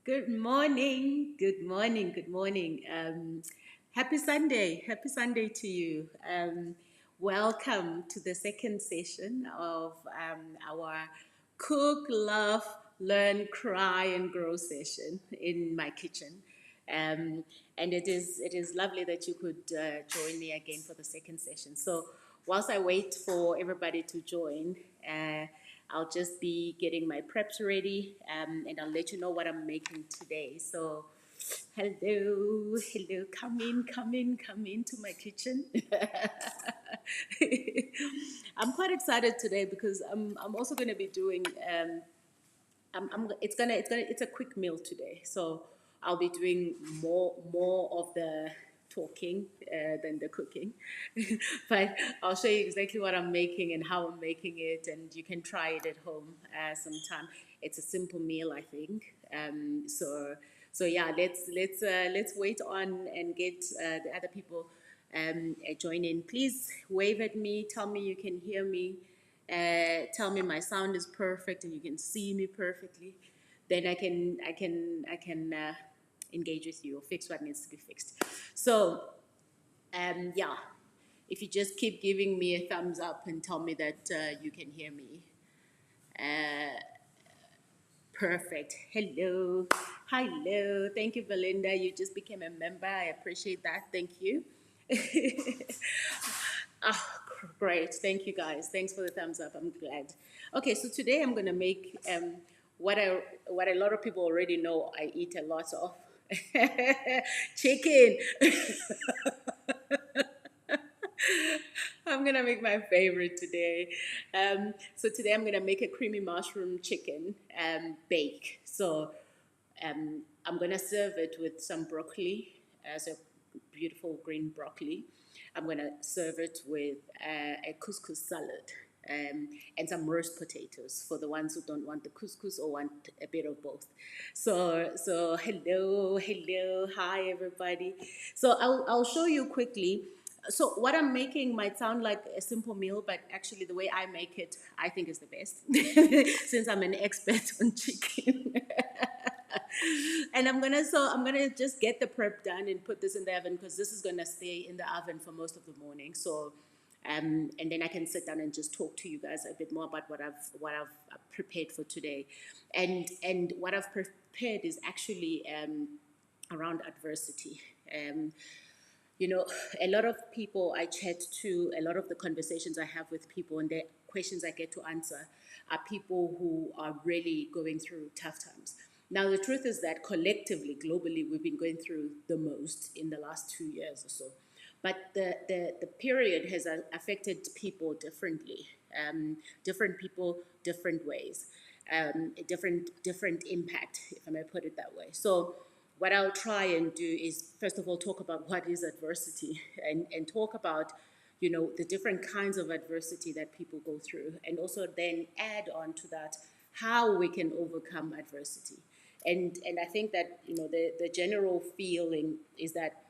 Good morning. Good morning. Good morning. Happy Sunday. Happy Sunday to you. Welcome to the second session of our Cook, Love, Learn, Cry, and Grow session in my kitchen. And it is lovely that you could join me again for the second session. So whilst I wait for everybody to join, I'll just be getting my preps ready, and I'll let you know what I'm making today. So hello, come in to my kitchen. I'm quite excited today because I'm also going to be doing it's a quick meal today, so I'll be doing more of the talking than the cooking, but I'll show you exactly what I'm making and how I'm making it, and you can try it at home sometime. It's a simple meal, I think. So yeah, let's wait on and get the other people join in. Please wave at me. Tell me you can hear me. Tell me my sound is perfect and you can see me perfectly. Then I can engage with you or fix what needs to be fixed. So yeah, if you just keep giving me a thumbs up and tell me that you can hear me. Uh, Perfect. Hello. Hello. Thank you, Belinda. You just became a member. I appreciate that. Thank you. Ah, great. Thank you, guys. Thanks for the thumbs up. I'm glad. Okay, so today I'm gonna make what a lot of people already know. I eat a lot of chicken. I'm gonna make my favorite today. So today I'm gonna make a creamy mushroom chicken bake. So I'm gonna serve it with some broccoli, as a beautiful green broccoli. I'm gonna serve it with a couscous salad and some roast potatoes for the ones who don't want the couscous or want a bit of both. So hello, hi everybody. So I'll show you quickly. So what I'm making might sound like a simple meal, but actually the way I make it, I think is the best, since I'm an expert on chicken. And I'm gonna just get the prep done and put this in the oven because this is gonna stay in the oven for most of the morning. So, and then I can sit down and just talk to you guys a bit more about what I've prepared for today, and what I've prepared is actually around adversity. Um, you know, a lot of people I chat to, a lot of the conversations I have with people, and the questions I get to answer are people who are really going through tough times. Now, the truth is that collectively, globally, we've been going through the most in the last 2 years or so. But the period has affected people differently, different people, different ways, different impact, if I may put it that way. So what I'll try and do is, first of all, talk about what is adversity and talk about, the different kinds of adversity that people go through, and also then add on to that how we can overcome adversity. And I think that, the general feeling is that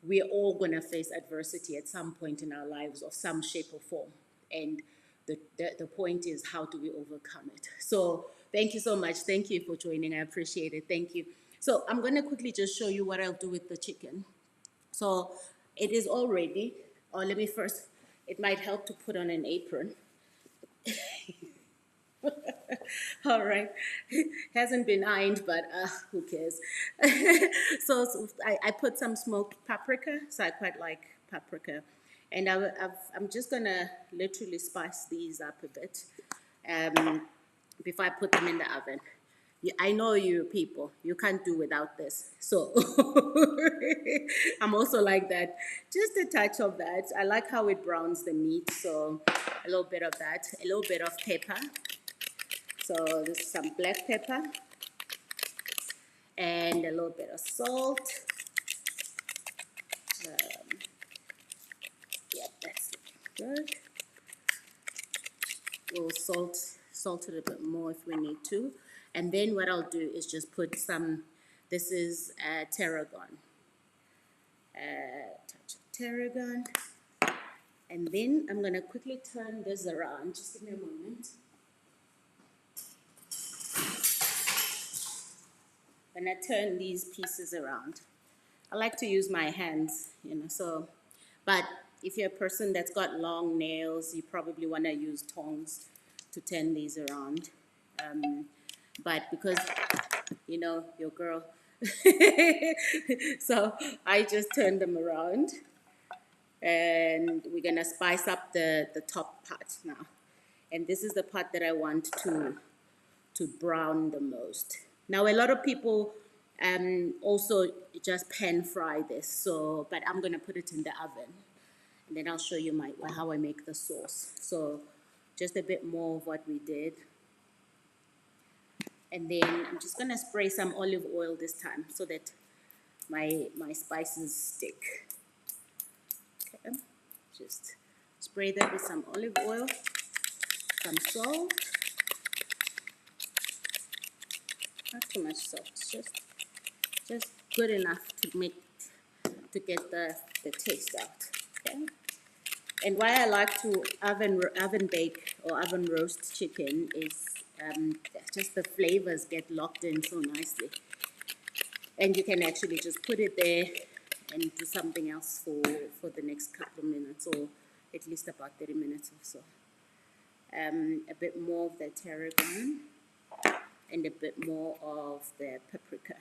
we're all going to face adversity at some point in our lives of some shape or form. And the point is, how do we overcome it? So thank you so much. Thank you for joining. I appreciate it. Thank you. So I'm going to quickly just show you what I'll do with the chicken. So it is all ready. Or let me first, it might help to put on an apron. All right. Hasn't been ironed, but who cares? So I put some smoked paprika. So I quite like paprika. And I'm just going to literally spice these up a bit before I put them in the oven. I know you people, you can't do without this. So I'm also like that. Just a touch of that. I like how it browns the meat. So a little bit of that, a little bit of pepper. So this is some black pepper and a little bit of salt. Yep, that's good. We'll salt it a bit more if we need to. And then what I'll do is just put some, this is tarragon. Touch of tarragon. And then I'm going to quickly turn this around. Just give me a moment. I'm and I turn these pieces around. I like to use my hands, so, but if you're a person that's got long nails, you probably want to use tongs to turn these around. But because, your girl, so I just turn them around, and we're gonna spice up the top part now. And this is the part that I want to brown the most. Now, a lot of people also just pan fry this, so, but I'm gonna put it in the oven, and then I'll show you how I make the sauce. So just a bit more of what we did. And then I'm just gonna spray some olive oil this time so that my spices stick. Okay, just spray that with some olive oil, some salt. Not too much salt, just good enough to get the taste out. Okay. And why I like to oven bake or oven roast chicken is just the flavors get locked in so nicely. And you can actually just put it there and do something else for the next couple of minutes, or at least about 30 minutes or so. A bit more of the tarragon and a bit more of the paprika.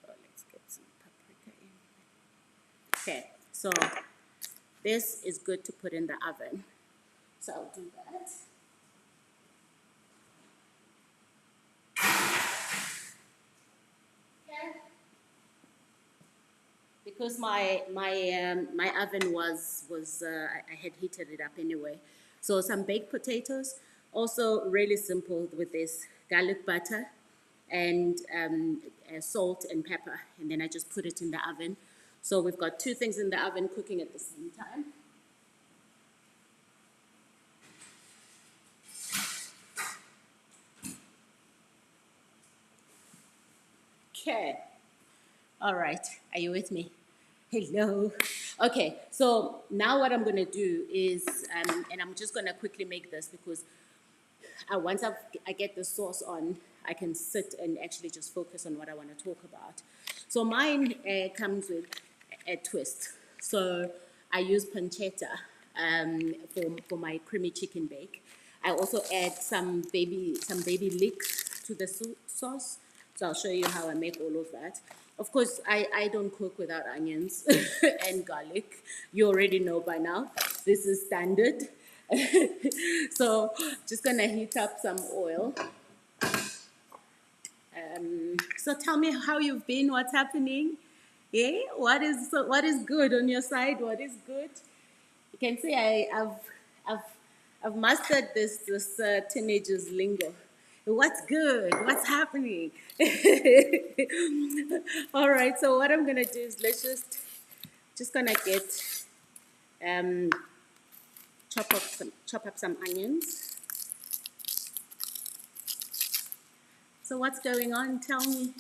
So let's get some paprika in. Okay, so this is good to put in the oven. So I'll do that. Okay. Because my oven was I had heated it up anyway. So some baked potatoes, also really simple with this garlic butter and salt and pepper, and then I just put it in the oven. So we've got two things in the oven cooking at the same time. Okay. All right. Are you with me? Hello. Okay. So now what I'm going to do is, and I'm just going to quickly make this because once I get the sauce on, I can sit and actually just focus on what I want to talk about. So mine comes with a twist. So I use pancetta for my creamy chicken bake. I also add some baby leeks to the sauce. So I'll show you how I make all of that. Of course, I don't cook without onions and garlic. You already know by now. This is standard. So just gonna heat up some oil. So tell me how you've been, what's happening. Yeah, what is good on your side? What is good? You can say I've mastered this teenagers lingo. What's good? What's happening? All right. So what I'm gonna do is let's just gonna get chop up some onions. So what's going on? Tell me.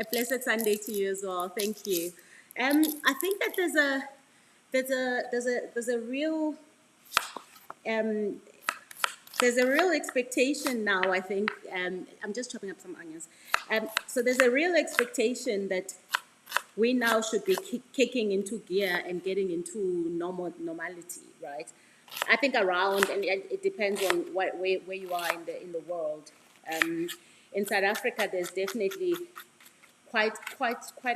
A blessed Sunday to you as well. Thank you. I think that there's a real expectation now. I think I'm just chopping up some onions. So there's a real expectation that we now should be kicking into gear and getting into normality, right? I think around, and it depends on where you are in the world. In South Africa, there's definitely quite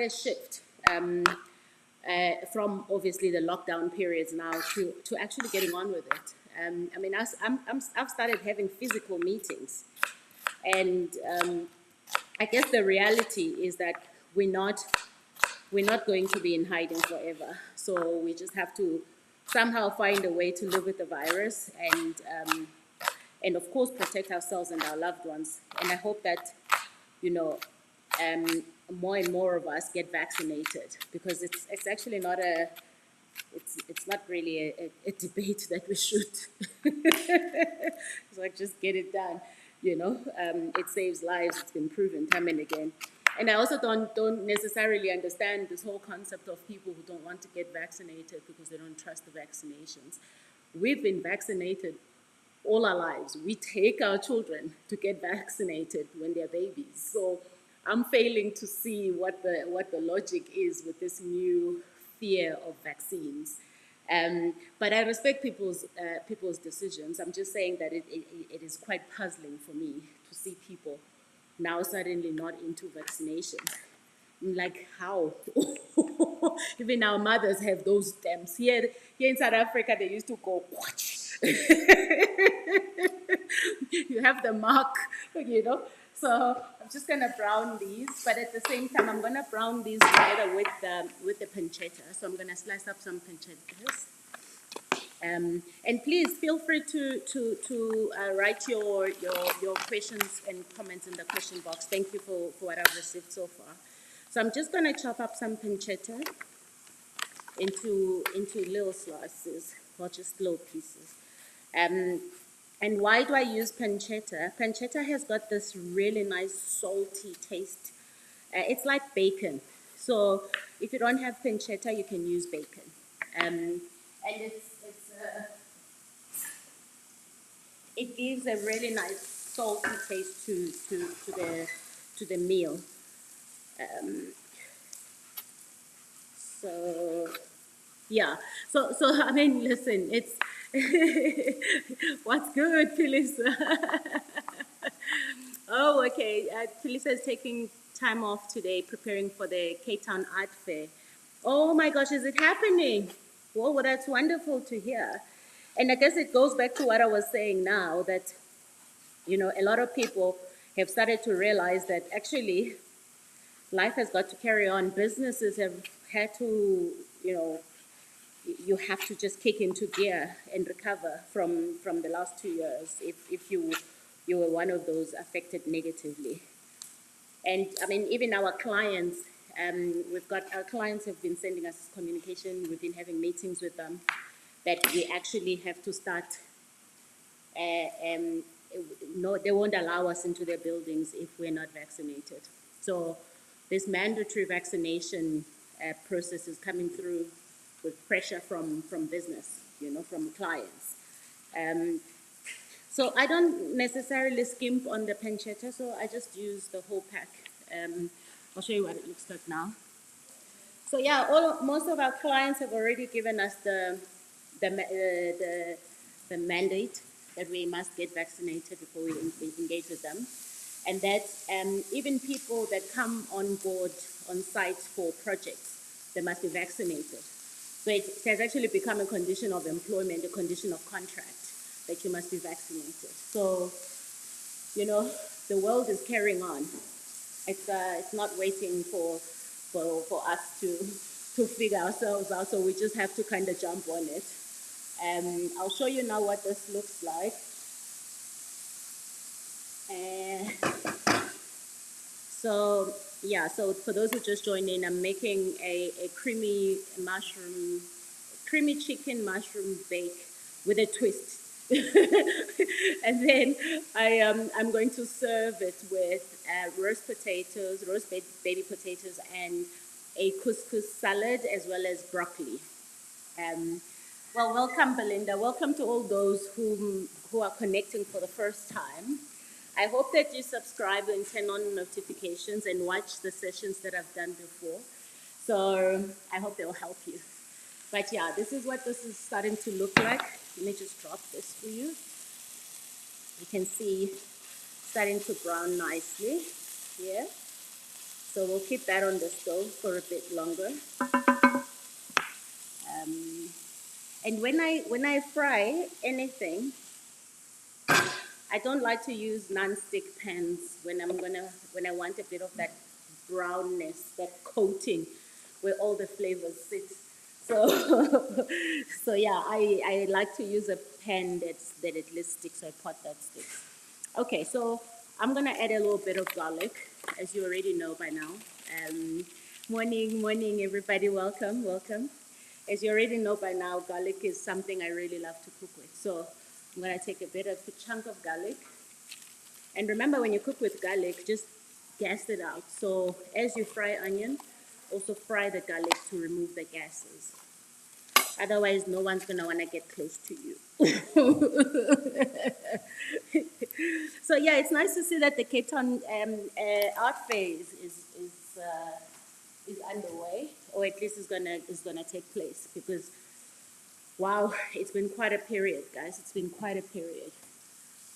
a shift from obviously the lockdown periods now to actually getting on with it. I mean, I've started having physical meetings, and I guess the reality is that we're not going to be in hiding forever. So we just have to somehow find a way to live with the virus and of course protect ourselves and our loved ones. And I hope that more and more of us get vaccinated, because it's actually not it's not really a debate that we should. It's like, just get it done. It saves lives. It's been proven time and again. And I also don't necessarily understand this whole concept of people who don't want to get vaccinated because they don't trust the vaccinations. We've been vaccinated all our lives. We take our children to get vaccinated when they're babies. So I'm failing to see what the logic is with this new fear of vaccines. But I respect people's decisions. I'm just saying that it is quite puzzling for me to see people now suddenly not into vaccination. I'm like, how? Even our mothers have those stamps. Here in South Africa, they used to go, you have the mark, you know. So I'm just gonna brown these, but at the same time, I'm gonna brown these together with the pancetta. So I'm gonna slice up some pancettas. And please feel free to write your questions and comments in the question box. Thank you for what I've received so far. So I'm just gonna chop up some pancetta into little slices, or just little pieces. And why do I use pancetta? Pancetta has got this really nice salty taste. It's like bacon. So if you don't have pancetta, you can use bacon. And it gives a really nice salty taste to the meal. So yeah. So I mean, listen, it's what's good, Phyllis? Oh, okay. Phyllis is taking time off today, preparing for the Cape Town Art Fair. Oh my gosh, is it happening? Well, that's wonderful to hear. And I guess it goes back to what I was saying now that, a lot of people have started to realize that actually life has got to carry on. Businesses have had to, you have to just kick into gear and recover from the last 2 years if you were one of those affected negatively. And I mean, even our clients, we've got our clients have been sending us communication. We've been having meetings with them that we actually have to start. No, they won't allow us into their buildings if we're not vaccinated. So this mandatory vaccination process is coming through with pressure from business, from clients. So I don't necessarily skimp on the pancetta, so I just use the whole pack. I'll show you what it looks like now. So yeah, most of our clients have already given us the mandate that we must get vaccinated before we engage with them, and that even people that come on board on site for projects, they must be vaccinated. So it has actually become a condition of employment, a condition of contract, that you must be vaccinated. So, the world is carrying on. It's not waiting for us to figure ourselves out, so we just have to kind of jump on it. I'll show you now what this looks like. So for those who just joined in, I'm making a creamy chicken mushroom bake with a twist. And then I'm going to serve it with roast baby potatoes, and a couscous salad, as well as broccoli. Well, welcome, Belinda. Welcome to all those who are connecting for the first time. I hope that you subscribe and turn on notifications and watch the sessions that I've done before. So I hope they will help you. But yeah, this is what this is starting to look like. Let me just drop this for you. You can see starting to brown nicely here. So we'll keep that on the stove for a bit longer. And when I fry anything, I don't like to use non-stick pans when I want a bit of that brownness, that coating where all the flavors sit. So so yeah, I like to use a pan that at least sticks, or a pot that sticks. Okay, so I'm gonna add a little bit of garlic, as you already know by now. Morning, everybody. Welcome. As you already know by now, garlic is something I really love to cook with. So I'm gonna take a bit of a chunk of garlic. And remember, when you cook with garlic, just gas it out. So as you fry onion, also fry the garlic to remove the gases. Otherwise, no one's gonna want to get close to you. So yeah, it's nice to see that the Cape Town art phase is underway, or at least is gonna take place, because wow, it's been quite a period, guys. It's been quite a period.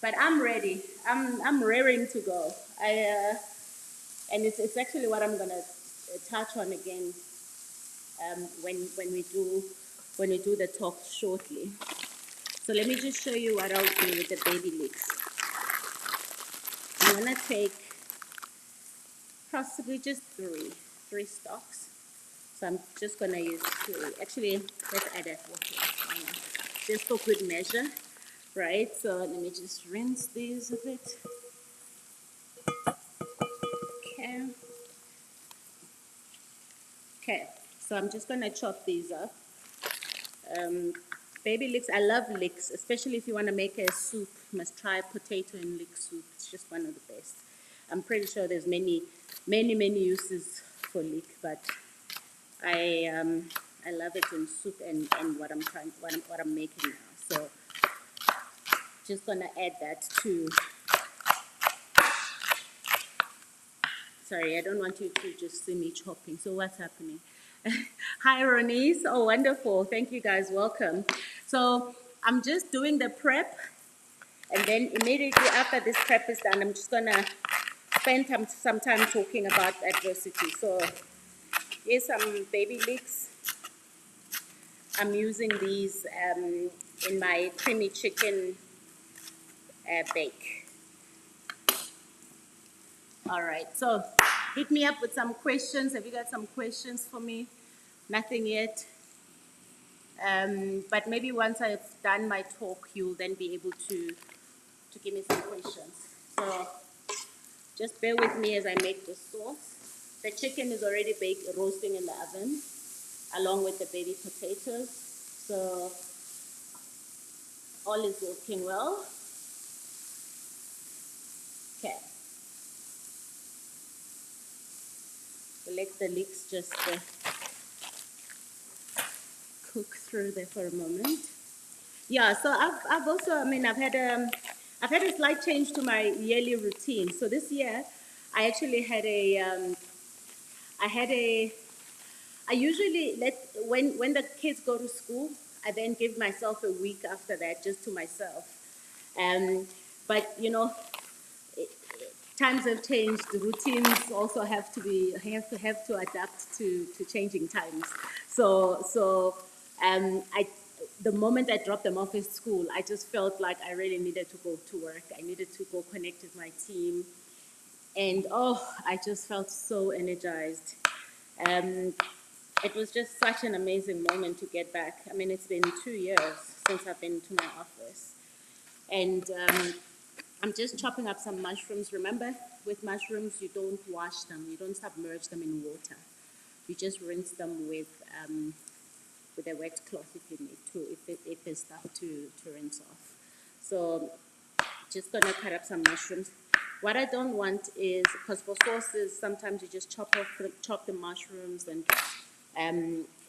But I'm ready. I'm raring to go. And it's actually what I'm gonna touch on again when we do the talk shortly. So let me just show you what I'll do with the baby leeks. I'm gonna take possibly just three stalks. So I'm just gonna use three. Actually, let's add a water, just for good measure, right? So let me just rinse these a bit. Okay. Okay. So I'm just gonna chop these up. Um, Baby leeks, I love leeks, especially if you want to make a soup. You must try potato and leek soup. It's just one of the best. I'm pretty sure there's many uses for leek, but I love it in soup and what I'm making now. So just gonna add that to. Sorry, I don't want you to just see me chopping. So what's happening? Hi, Ronise. Oh, wonderful. Thank you, guys. Welcome. So I'm just doing the prep, and then immediately after this prep is done, I'm just gonna spend some time talking about adversity. So here's some baby leeks. I'm using these in my creamy chicken bake. All right, so hit me up with some questions. Have you got some questions for me? Nothing yet. But maybe once I've done my talk, you'll then be able to give me some questions. So just bear with me as I make the sauce. The chicken is already roasting in the oven, along with the baby potatoes. So all is working well. Okay. We'll let the leeks just cook through there for a moment. Yeah, so I've also, I've had a slight change to my yearly routine. So this year, I actually had I had a, I usually when the kids go to school, I then give myself a week after that just to myself. But you know, times have changed. The routines also have to adapt to changing times. So I the moment I dropped them off at school, I just felt like I really needed to go to work. I needed to go connect with my team, and oh, I just felt so energized. Um, it was just such an amazing moment to get back. I mean, it's been 2 years since I've been to my office, and I'm just chopping up some mushrooms. Remember, with mushrooms, you don't wash them, you don't submerge them in water. You just rinse them with a wet cloth if you need to, if there's stuff to rinse off. So just gonna cut up some mushrooms. What I don't want is, because for sauces, sometimes you just chop the mushrooms and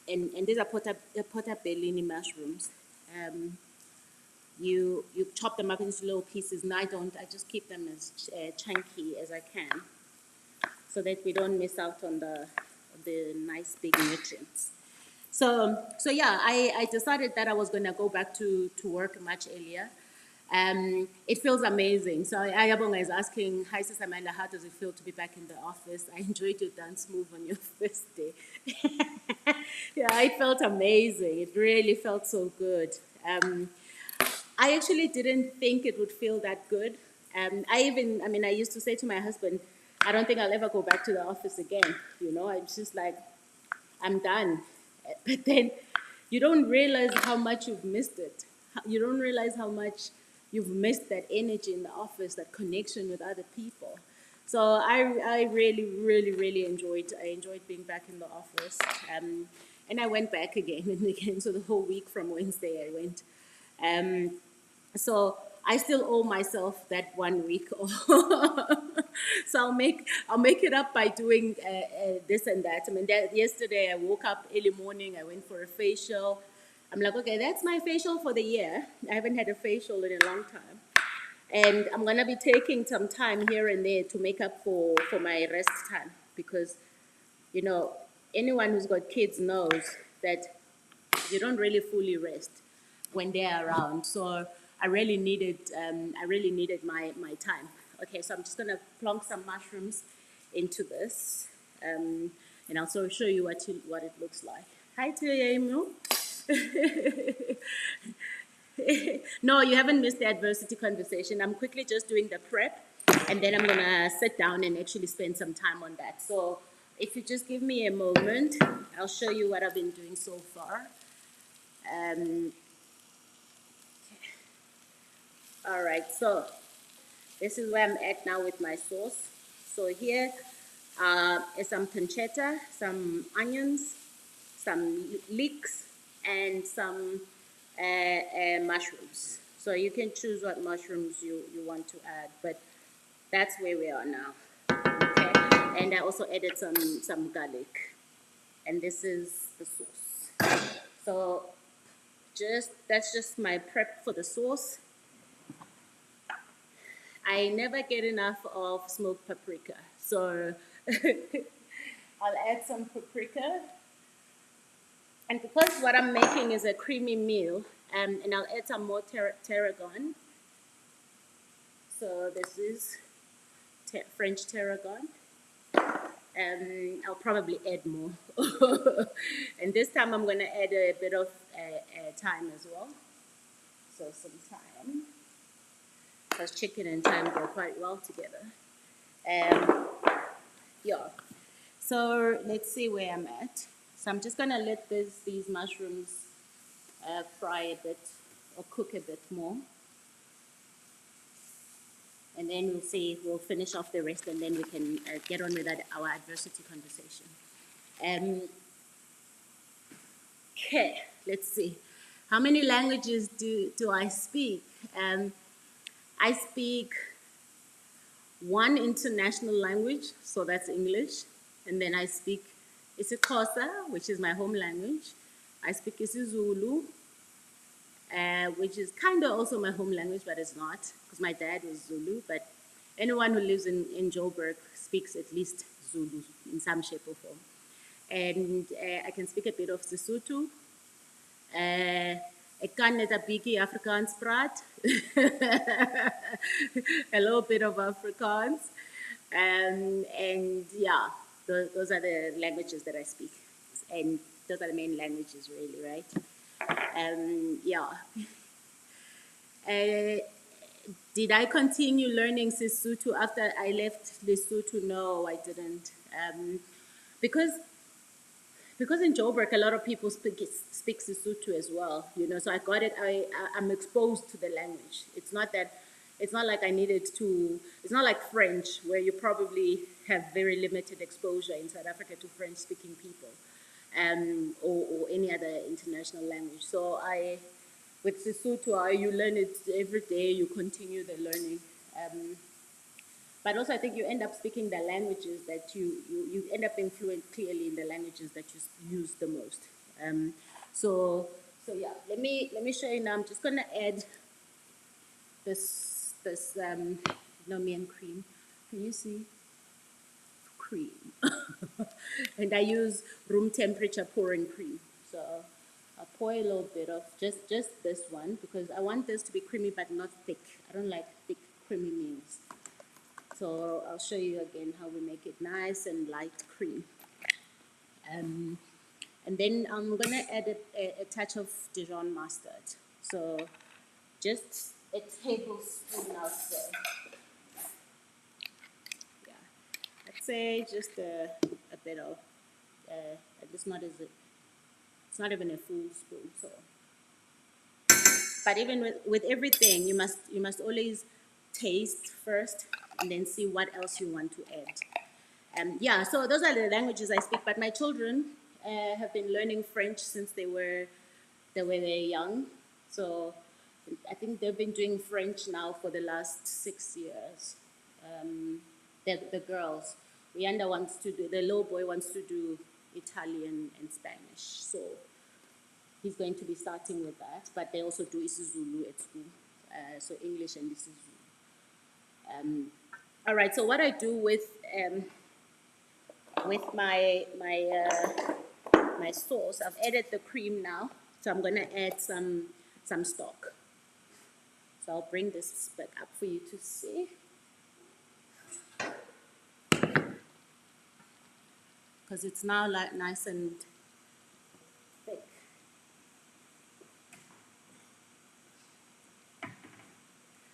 these are portabellini mushrooms. You chop them up into little pieces, and I don't. I just keep them as chunky as I can, so that we don't miss out on the nice big nutrients. So yeah, I decided that I was gonna go back to work much earlier. It feels amazing. So Ayabonga is asking, hi Sis Amanda, how does it feel to be back in the office? I enjoyed your dance move on your first day. Yeah, it felt amazing. It really felt so good. I actually didn't think it would feel that good. I used to say to my husband, I don't think I'll ever go back to the office again. You know, I'm just like, I'm done. But then you don't realize how much you've missed it. You don't realize how much you've missed that energy in the office, that connection with other people. So I really enjoyed being back in the office. And I went back again and again. So the whole week from Wednesday I went. So I still owe myself that 1 week off. So I'll make it up by doing this and that. I mean, yesterday I woke up early morning. I went for a facial. I'm like, okay, that's my facial for the year. I haven't had a facial in a long time. And I'm gonna be taking some time here and there to make up for my rest time because, you know, anyone who's got kids knows that you don't really fully rest when they're around. So I really needed my time. Okay, so I'm just gonna plonk some mushrooms into this, and I'll sort of show you what it looks like. Hi, Emu. No, you haven't missed the adversity conversation. I'm quickly just doing the prep, and then I'm gonna sit down and actually spend some time on that. So if you just give me a moment, I'll show you what I've been doing so far. Um, all right, so this is where I'm at now with my sauce. So here is some pancetta, some onions, some leeks, and some mushrooms. So you can choose what mushrooms you want to add, but that's where we are now. Okay, and I also added some garlic, and this is the sauce. So that's just my prep for the sauce. I never get enough of smoked paprika, so I'll add some paprika. And because what I'm making is a creamy meal, and I'll add some more tarragon. So this is French tarragon. I'll probably add more. And this time I'm going to add a bit of thyme as well. So some thyme, because chicken and thyme go quite well together. Yeah. So let's see where I'm at. So I'm just going to let these mushrooms fry a bit or cook a bit more. And then we'll finish off the rest, and then we can get on with our adversity conversation. Okay, let's see. How many languages do I speak? I speak one international language, so that's English. And then I speak isiXhosa, which is my home language. I speak isiZulu, which is kind of also my home language, but it's not, because my dad was Zulu. But anyone who lives in Joburg speaks at least Zulu in some shape or form. And I can speak a bit of Sesotho. Ek kan net 'n bietjie Afrikaans praat. A little bit of Afrikaans. And yeah, those are the languages that I speak. And those are the main languages, really, right? Yeah. Did I continue learning Sesotho after I left Lesotho? No, I didn't. Because in Joburg, a lot of people speak Sesotho as well, you know, so I got it, I'm exposed to the language. It's not like I needed to, it's not like French, where you probably have very limited exposure in South Africa to French-speaking people, or any other international language. So with Sesotho, you learn it every day, you continue the learning. But also I think you end up speaking the languages that you end up being fluent clearly in the languages that you use the most. So yeah, let me show you now. I'm just gonna add this Nomian cream. Can you see? Cream. And I use room temperature pouring cream. So I'll pour a little bit of just this one, because I want this to be creamy but not thick. I don't like thick creamy meals. So I'll show you again how we make it nice and light cream. And then I'm gonna add a touch of Dijon mustard. So just a tablespoon out there. Yeah, I'd say just a bit of, it's not even a full spoon. So, but even with everything, you must always taste first and then see what else you want to add. Yeah, so those are the languages I speak, but my children have been learning French since they were young. So I think they've been doing French now for the last 6 years. The girls. The little boy wants to do Italian and Spanish. So He's going to be starting with that, but they also do isiZulu at school, so English and isiZulu. All right. So what I do with my sauce, I've added the cream now, so I'm gonna add some stock. So I'll bring this back up for you to see, because it's now like nice and thick.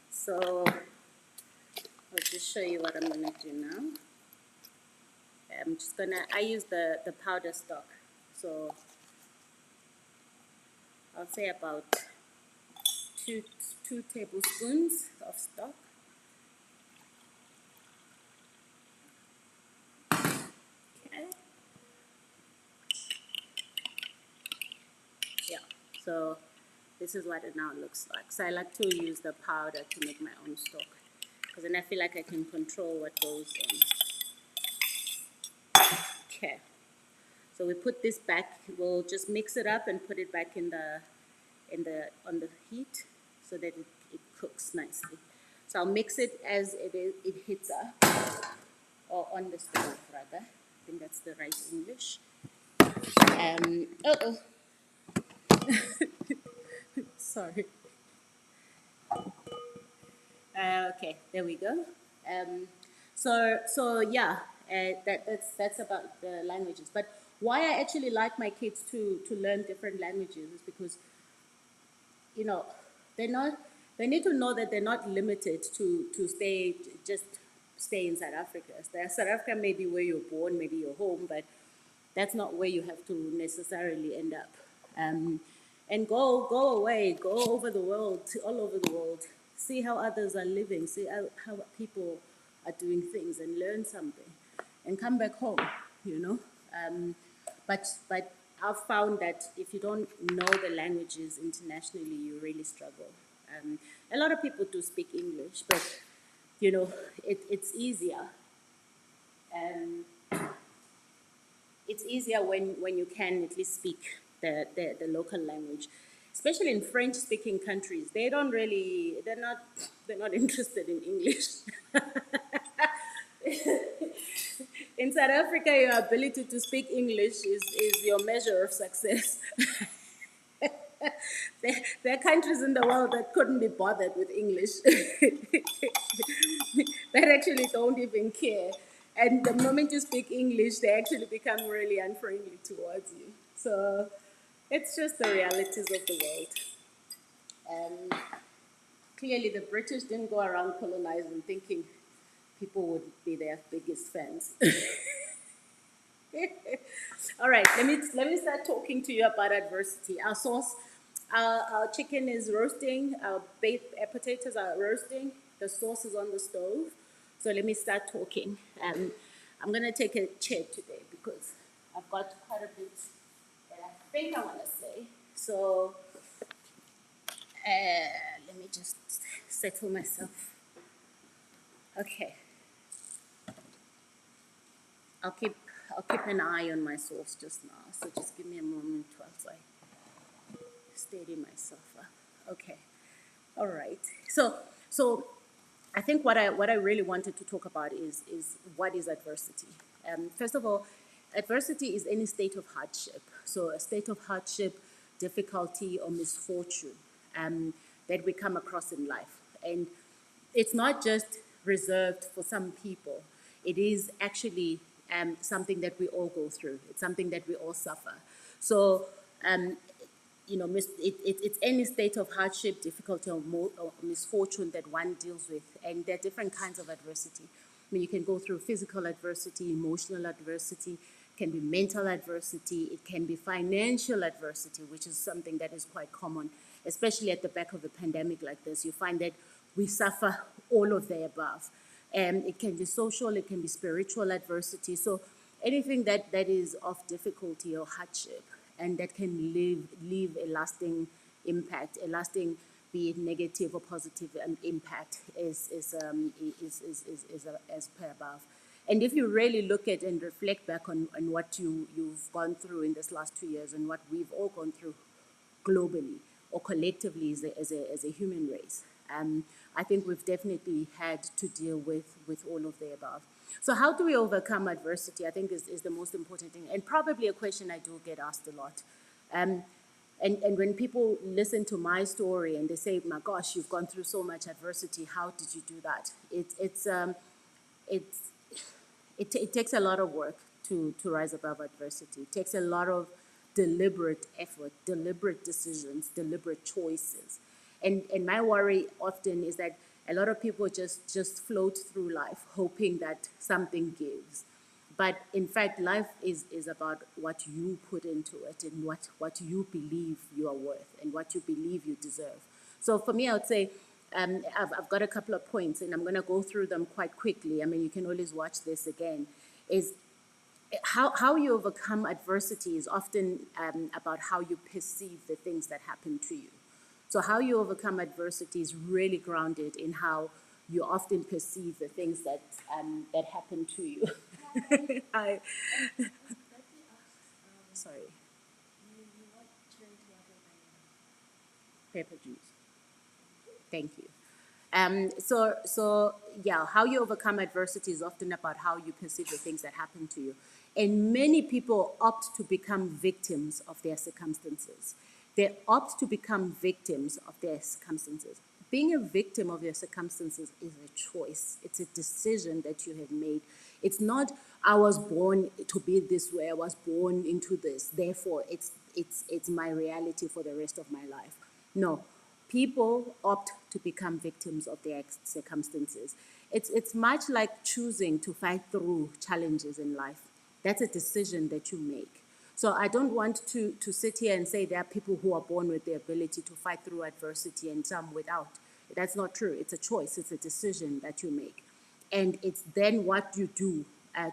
So I'll just show you what I'm gonna do now. I use the powder stock. So I'll say about two, 2 tablespoons of stock. Okay. Yeah. So this is what it now looks like. So I like to use the powder to make my own stock, because then I feel like I can control what goes in. Okay. So we put this back. We'll just mix it up and put it back on the heat so that it cooks nicely. So I'll mix it as it hits up, or on the stove rather. I think that's the right English. Oh, sorry. Okay, there we go. Um, so yeah, that's about the languages. But why I actually like my kids to learn different languages is because, you know, they're not, they need to know that they're not limited to just stay in South Africa. South Africa may be where you're born, maybe your home, but that's not where you have to necessarily end up. And go away, go over the world, all over the world, see how others are living, see how people are doing things, and learn something, and come back home, you know. But I've found that if you don't know the languages internationally, you really struggle. A lot of people do speak English, but you know, it's easier. Um, it's easier when you can at least speak the local language, especially in French speaking countries. They're not interested in English. In South Africa, your ability to speak English is your measure of success. There are countries in the world that couldn't be bothered with English, that actually don't even care. And the moment you speak English, they actually become really unfriendly towards you. So it's just the realities of the world. Um, Clearly, the British didn't go around colonizing thinking people would be their biggest fans. All right, let me start talking to you about adversity. Our sauce, our chicken is roasting. Our baked potatoes are roasting. The sauce is on the stove. So let me start talking. I'm gonna take a chair today because I've got quite a bit that I think I want to say. So let me just settle myself. Okay. I'll keep I'll keep an eye on my sauce just now. So just give me a moment whilst I steady myself up. Okay. All right. So I think what I really wanted to talk about is what is adversity. First of all, adversity is any state of hardship. So a state of hardship, difficulty, or misfortune that we come across in life, and it's not just reserved for some people. It is actually something that we all go through. It's something that we all suffer. So um, it's any state of hardship, difficulty, or misfortune that one deals with, and there are different kinds of adversity. I mean, you can go through physical adversity, emotional adversity, it can be mental adversity, it can be financial adversity, which is something that is quite common, especially at the back of a pandemic like this. You find that we suffer all of the above. It can be social, it can be spiritual adversity. So anything that is of difficulty or hardship, and that can leave a lasting impact, a lasting, be it negative or positive impact, as per above. And if you really look at and reflect back on what you've gone through in this last 2 years and what we've all gone through, globally or collectively as a human race. I think we've definitely had to deal with all of the above. So how do we overcome adversity? I think is the most important thing, and probably a question I do get asked a lot. Um, and when people listen to my story and they say, "My gosh, you've gone through so much adversity. How did you do that?" It's it takes a lot of work to rise above adversity. It takes a lot of deliberate effort, deliberate decisions, deliberate choices. And my worry often is that a lot of people just float through life hoping that something gives. But in fact, life is about what you put into it and what you believe you are worth and what you believe you deserve. So for me, I would say I've got a couple of points and I'm going to go through them quite quickly. I mean, you can always watch this again. Is how you overcome adversity is often about how you perceive the things that happen to you. So how you overcome adversity is really grounded in how you often perceive the things that happen to you. I sorry, pepper juice. Thank you. So yeah, how you overcome adversity is often about how you perceive the things that happen to you. And many people opt to become victims of their circumstances. They opt to become victims of their circumstances. Being a victim of your circumstances is a choice. It's a decision that you have made. It's not, I was born to be this way, I was born into this, therefore it's my reality for the rest of my life. No, people opt to become victims of their circumstances. It's much like choosing to fight through challenges in life. That's a decision that you make. So I don't want to sit here and say there are people who are born with the ability to fight through adversity and some without. That's not true. It's a choice. It's a decision that you make. And it's then what you do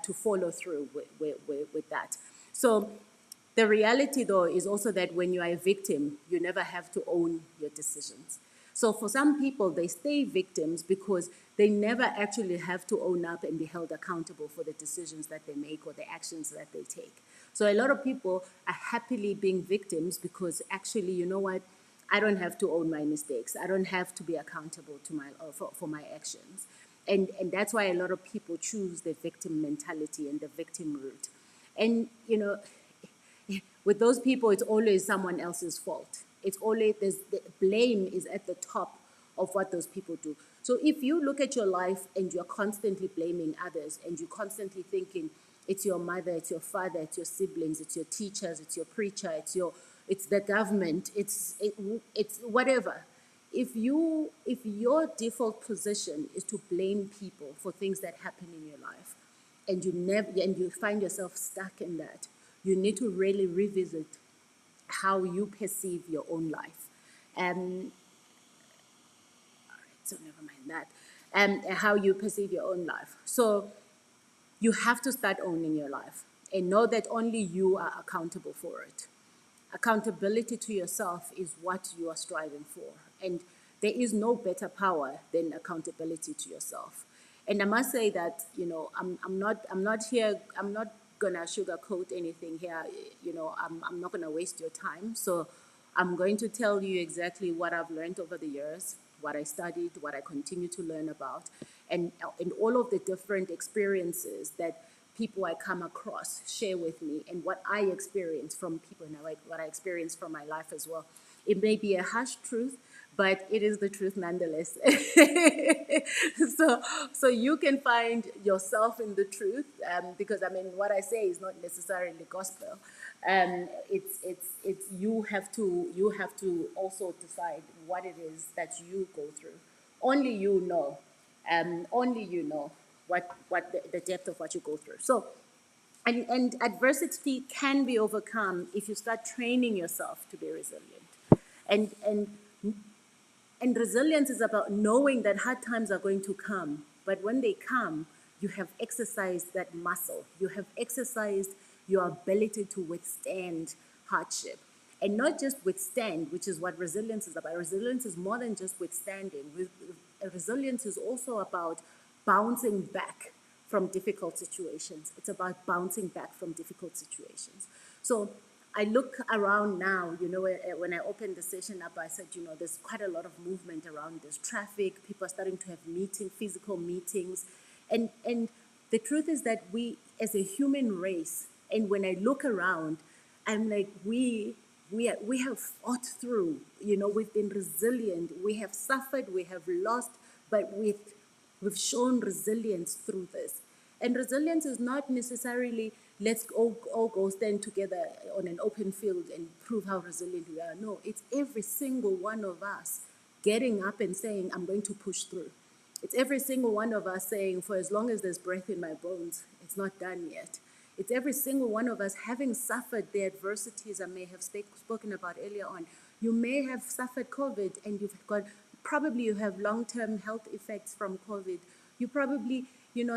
to follow through with that. So the reality, though, is also that when you are a victim, you never have to own your decisions. So for some people, they stay victims because they never actually have to own up and be held accountable for the decisions that they make or the actions that they take. So a lot of people are happily being victims because actually, you know what? I don't have to own my mistakes. I don't have to be accountable to for my actions. And that's why a lot of people choose the victim mentality and the victim route. And, you know, with those people, it's always someone else's fault. It's always, the blame is at the top of what those people do. So if you look at your life and you're constantly blaming others and you're constantly thinking it's your mother, it's your father, it's your siblings, it's your teachers, it's your preacher, it's the government, it's whatever. If your default position is to blame people for things that happen in your life, and you find yourself stuck in that, you need to really revisit how you perceive your own life. So never mind that. How you perceive your own life. So you have to start owning your life and know that only you are accountable for it. Accountability to yourself is what you are striving for. And there is no better power than accountability to yourself. And I must say that, you know, I'm not here, I'm not gonna sugarcoat anything here. You know, I'm not gonna waste your time. So I'm going to tell you exactly what I've learned over the years, what I studied, what I continue to learn about, and all of the different experiences that people I come across share with me, and what I experience from people and what I experience from my life as well. It may be a harsh truth, but it is the truth nonetheless. So you can find yourself in the truth, because I mean what I say is not necessarily gospel. It's you have to also decide what it is that you go through. Only you know, only you know what the depth of what you go through. So, and adversity can be overcome if you start training yourself to be resilient. And and and resilience is about knowing that hard times are going to come, but when they come, you have exercised that muscle. You have exercised your ability to withstand hardship. And not just withstand, which is what resilience is about. Resilience is more than just withstanding. Resilience is also about bouncing back from difficult situations. It's about bouncing back from difficult situations. So I look around now, when I opened the session up, I said, there's quite a lot of movement around this traffic. People are starting to have physical meetings. And the truth is that we, as a human race, and when I look around, I'm like, we have fought through, we've been resilient, we have suffered, we have lost, but we've shown resilience through this. And resilience is not necessarily let's all go stand together on an open field and prove how resilient we are. No, it's every single one of us getting up and saying, I'm going to push through. It's every single one of us saying, for as long as there's breath in my bones, it's not done yet. It's every single one of us having suffered the adversities I may have spoken about earlier on. You may have suffered COVID and probably you have long-term health effects from COVID. You probably,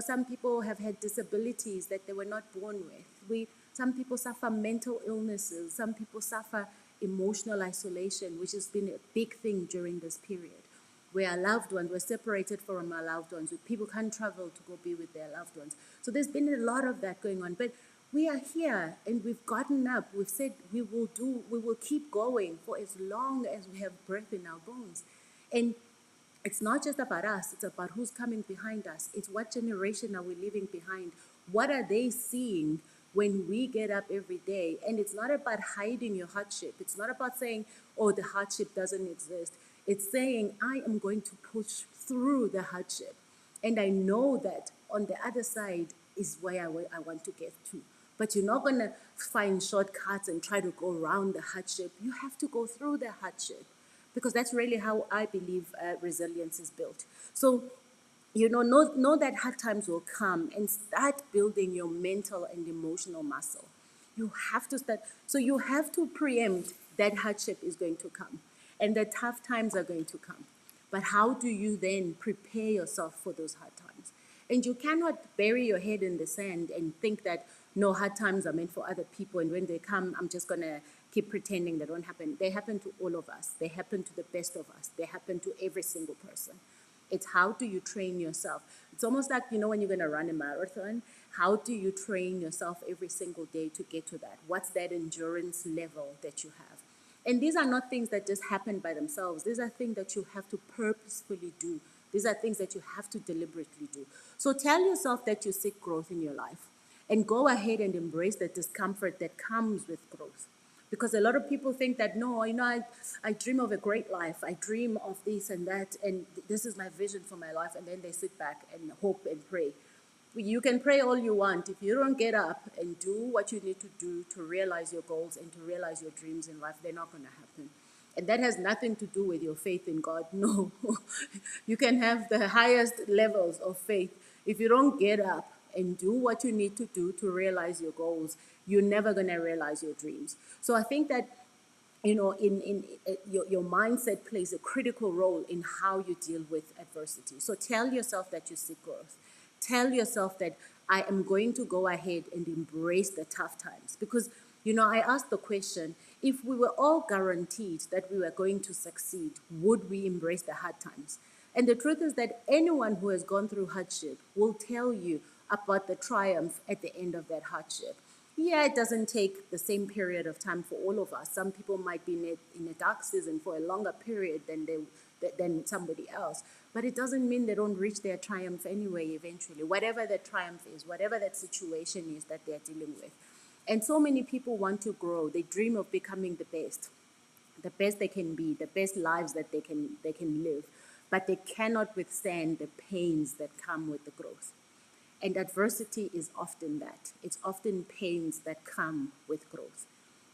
some people have had disabilities that they were not born with. Some people suffer mental illnesses. Some people suffer emotional isolation, which has been a big thing during this period, where our loved ones were separated from our loved ones, where people can't travel to go be with their loved ones. So there's been a lot of that going on. But we are here and we've gotten up. We've said we will keep going for as long as we have breath in our bones. And it's not just about us, it's about who's coming behind us. It's what generation are we leaving behind? What are they seeing when we get up every day? And it's not about hiding your hardship. It's not about saying, oh, the hardship doesn't exist. It's saying, I am going to push through the hardship. And I know that on the other side is where I want to get to. But you're not going to find shortcuts and try to go around the hardship. You have to go through the hardship, because that's really how I believe resilience is built. So, know that hard times will come and start building your mental and emotional muscle. You have to start. So you have to preempt that hardship is going to come and that tough times are going to come. But how do you then prepare yourself for those hard times? And you cannot bury your head in the sand and think that no, hard times are meant for other people, and when they come, I'm just going to keep pretending they don't happen. They happen to all of us. They happen to the best of us. They happen to every single person. It's how do you train yourself? It's almost like, when you're going to run a marathon, how do you train yourself every single day to get to that? What's that endurance level that you have? And these are not things that just happen by themselves. These are things that you have to purposefully do. These are things that you have to deliberately do. So tell yourself that you seek growth in your life and go ahead and embrace the discomfort that comes with growth. Because a lot of people think that, no, I dream of a great life. I dream of this and that, and this is my vision for my life. And then they sit back and hope and pray. You can pray all you want. If you don't get up and do what you need to do to realize your goals and to realize your dreams in life, they're not going to happen. And that has nothing to do with your faith in God. No. You can have the highest levels of faith. If you don't get up and do what you need to do to realize your goals, you're never going to realize your dreams. So I think that, your mindset plays a critical role in how you deal with adversity. So tell yourself that you seek growth. Tell yourself that I am going to go ahead and embrace the tough times. Because, I asked the question, if we were all guaranteed that we were going to succeed, would we embrace the hard times? And the truth is that anyone who has gone through hardship will tell you about the triumph at the end of that hardship. Yeah, it doesn't take the same period of time for all of us. Some people might be in a dark season for a longer period than somebody else. But it doesn't mean they don't reach their triumph anyway, eventually, whatever that triumph is, whatever that situation is that they're dealing with. And so many people want to grow. They dream of becoming the best they can be, the best lives that they can live. But they cannot withstand the pains that come with the growth. And adversity is often that. It's often pains that come with growth.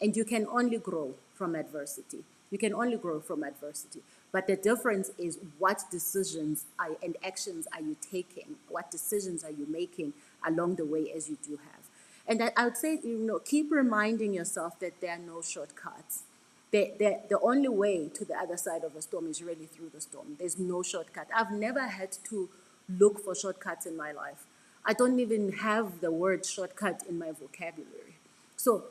And you can only grow from adversity. You can only grow from adversity. But the difference is what decisions and actions are you taking? What decisions are you making along the way as you do have? And I would say, keep reminding yourself that there are no shortcuts. The only way to the other side of a storm is really through the storm. There's no shortcut. I've never had to look for shortcuts in my life. I don't even have the word shortcut in my vocabulary. So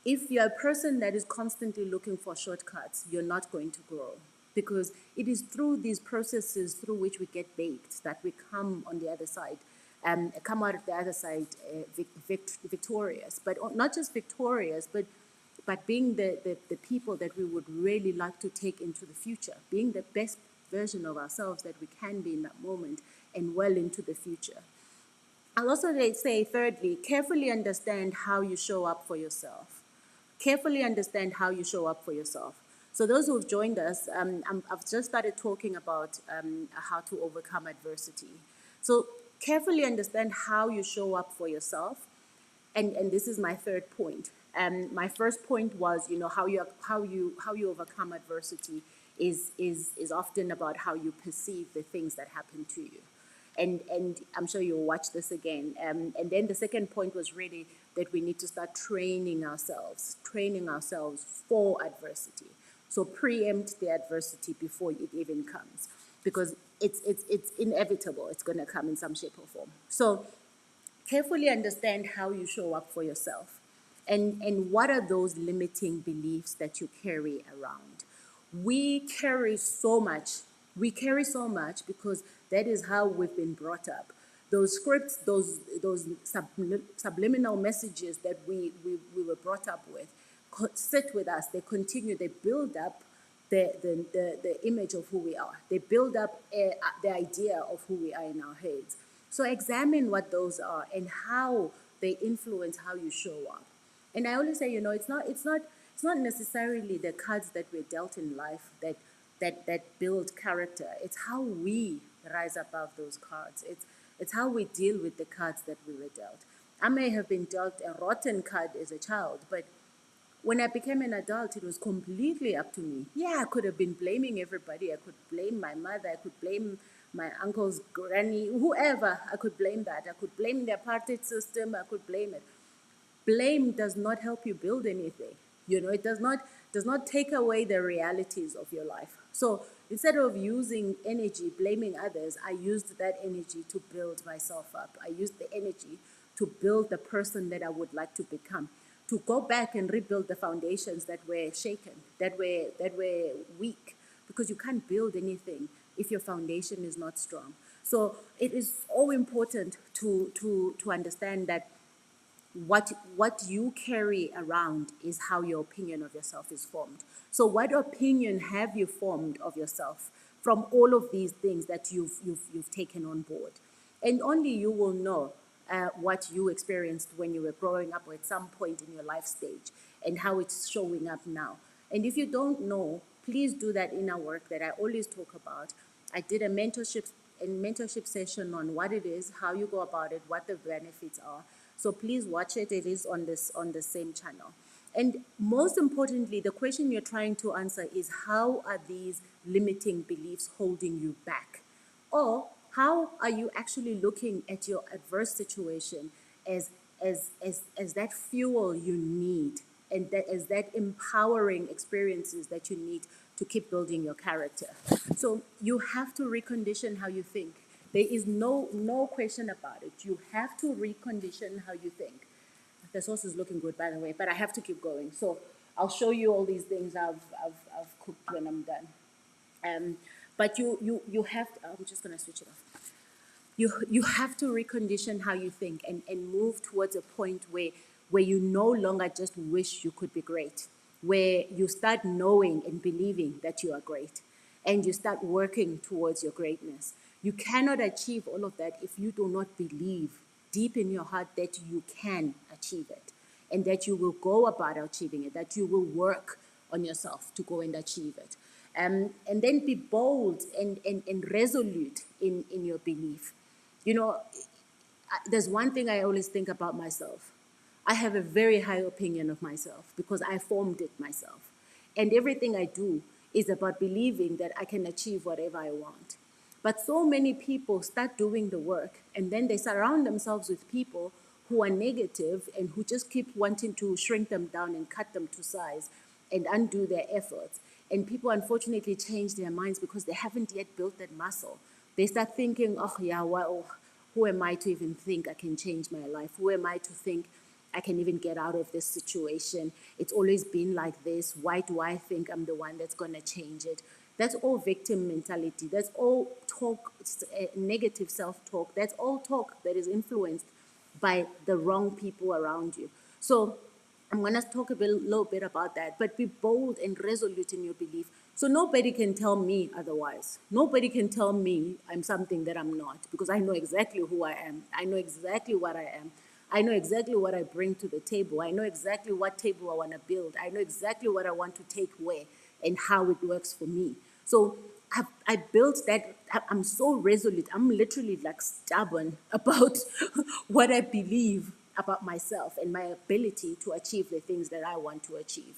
if you're a person that is constantly looking for shortcuts, you're not going to grow, because it is through these processes through which we get baked that we come on the other side. come out of the other side victorious, but not just victorious, but being the people that we would really like to take into the future, being the best version of ourselves that we can be in that moment and well into the future. I'll also say, thirdly, carefully understand how you show up for yourself. Carefully understand how you show up for yourself. So those who have joined us, I've just started talking about how to overcome adversity. So carefully understand how you show up for yourself, and this is my third point. My first point was, how you overcome adversity is often about how you perceive the things that happen to you, and I'm sure you'll watch this again. And then the second point was really that we need to start training ourselves for adversity. So preempt the adversity before it even comes, because it's inevitable. It's going to come in some shape or form. So carefully understand how you show up for yourself, and what are those limiting beliefs that you carry around. We carry so much because that is how we've been brought up. Those scripts, those subliminal messages that we were brought up with sit with us. They continue. They build up the image of who we are. They build up the idea of who we are in our heads. So examine what those are and how they influence how you show up. And I always say, it's not necessarily the cards that we're dealt in life that build character. It's how we rise above those cards. It's how we deal with the cards that we were dealt. I may have been dealt a rotten card as a child, but when I became an adult, it was completely up to me. Yeah, I could have been blaming everybody. I could blame my mother. I could blame my uncle's granny, whoever. I could blame that. I could blame the apartheid system. I could blame it. Blame does not help you build anything. It does not take away the realities of your life. So instead of using energy blaming others, I used that energy to build myself up. I used the energy to build the person that I would like to become, to go back and rebuild the foundations that were shaken, that were weak, because you can't build anything if your foundation is not strong. So it is so important to understand that what you carry around is how your opinion of yourself is formed. So what opinion have you formed of yourself from all of these things that you've taken on board? And only you will know what you experienced when you were growing up or at some point in your life stage, and how it's showing up now. And if you don't know, please do that inner work that I always talk about. I did a mentorship session on what it is, how you go about it, what the benefits are. So please watch it. It is on the same channel. And most importantly, the question you're trying to answer is, how are these limiting beliefs holding you back? Or how are you actually looking at your adverse situation as that fuel you need, and that as that empowering experiences that you need to keep building your character? So you have to recondition how you think. There is no question about it. You have to recondition how you think. The sauce is looking good, by the way, but I have to keep going. So I'll show you all these things I've cooked when I'm done. But you have to, I'm just gonna switch it off. You have to recondition how you think, and move towards a point where you no longer just wish you could be great, where you start knowing and believing that you are great, and you start working towards your greatness. You cannot achieve all of that if you do not believe deep in your heart that you can achieve it, and that you will go about achieving it, that you will work on yourself to go and achieve it. And then be bold and resolute in your belief. There's one thing I always think about myself. I have a very high opinion of myself because I formed it myself. And everything I do is about believing that I can achieve whatever I want. But so many people start doing the work, and then they surround themselves with people who are negative and who just keep wanting to shrink them down and cut them to size and undo their efforts. And people unfortunately change their minds because they haven't yet built that muscle. They start thinking, oh yeah, well, who am I to even think I can change my life? Who am I to think I can even get out of this situation? It's always been like this. Why do I think I'm the one that's going to change it? That's all victim mentality. That's all talk, negative self-talk. That's all talk that is influenced by the wrong people around you. So I'm going to talk little bit about that, but be bold and resolute in your belief. So nobody can tell me otherwise. Nobody can tell me I'm something that I'm not, because I know exactly who I am. I know exactly what I am. I know exactly what I bring to the table. I know exactly what table I want to build. I know exactly what I want to take where and how it works for me. So I built that. I'm so resolute. I'm literally like stubborn about what I believe about myself and my ability to achieve the things that I want to achieve.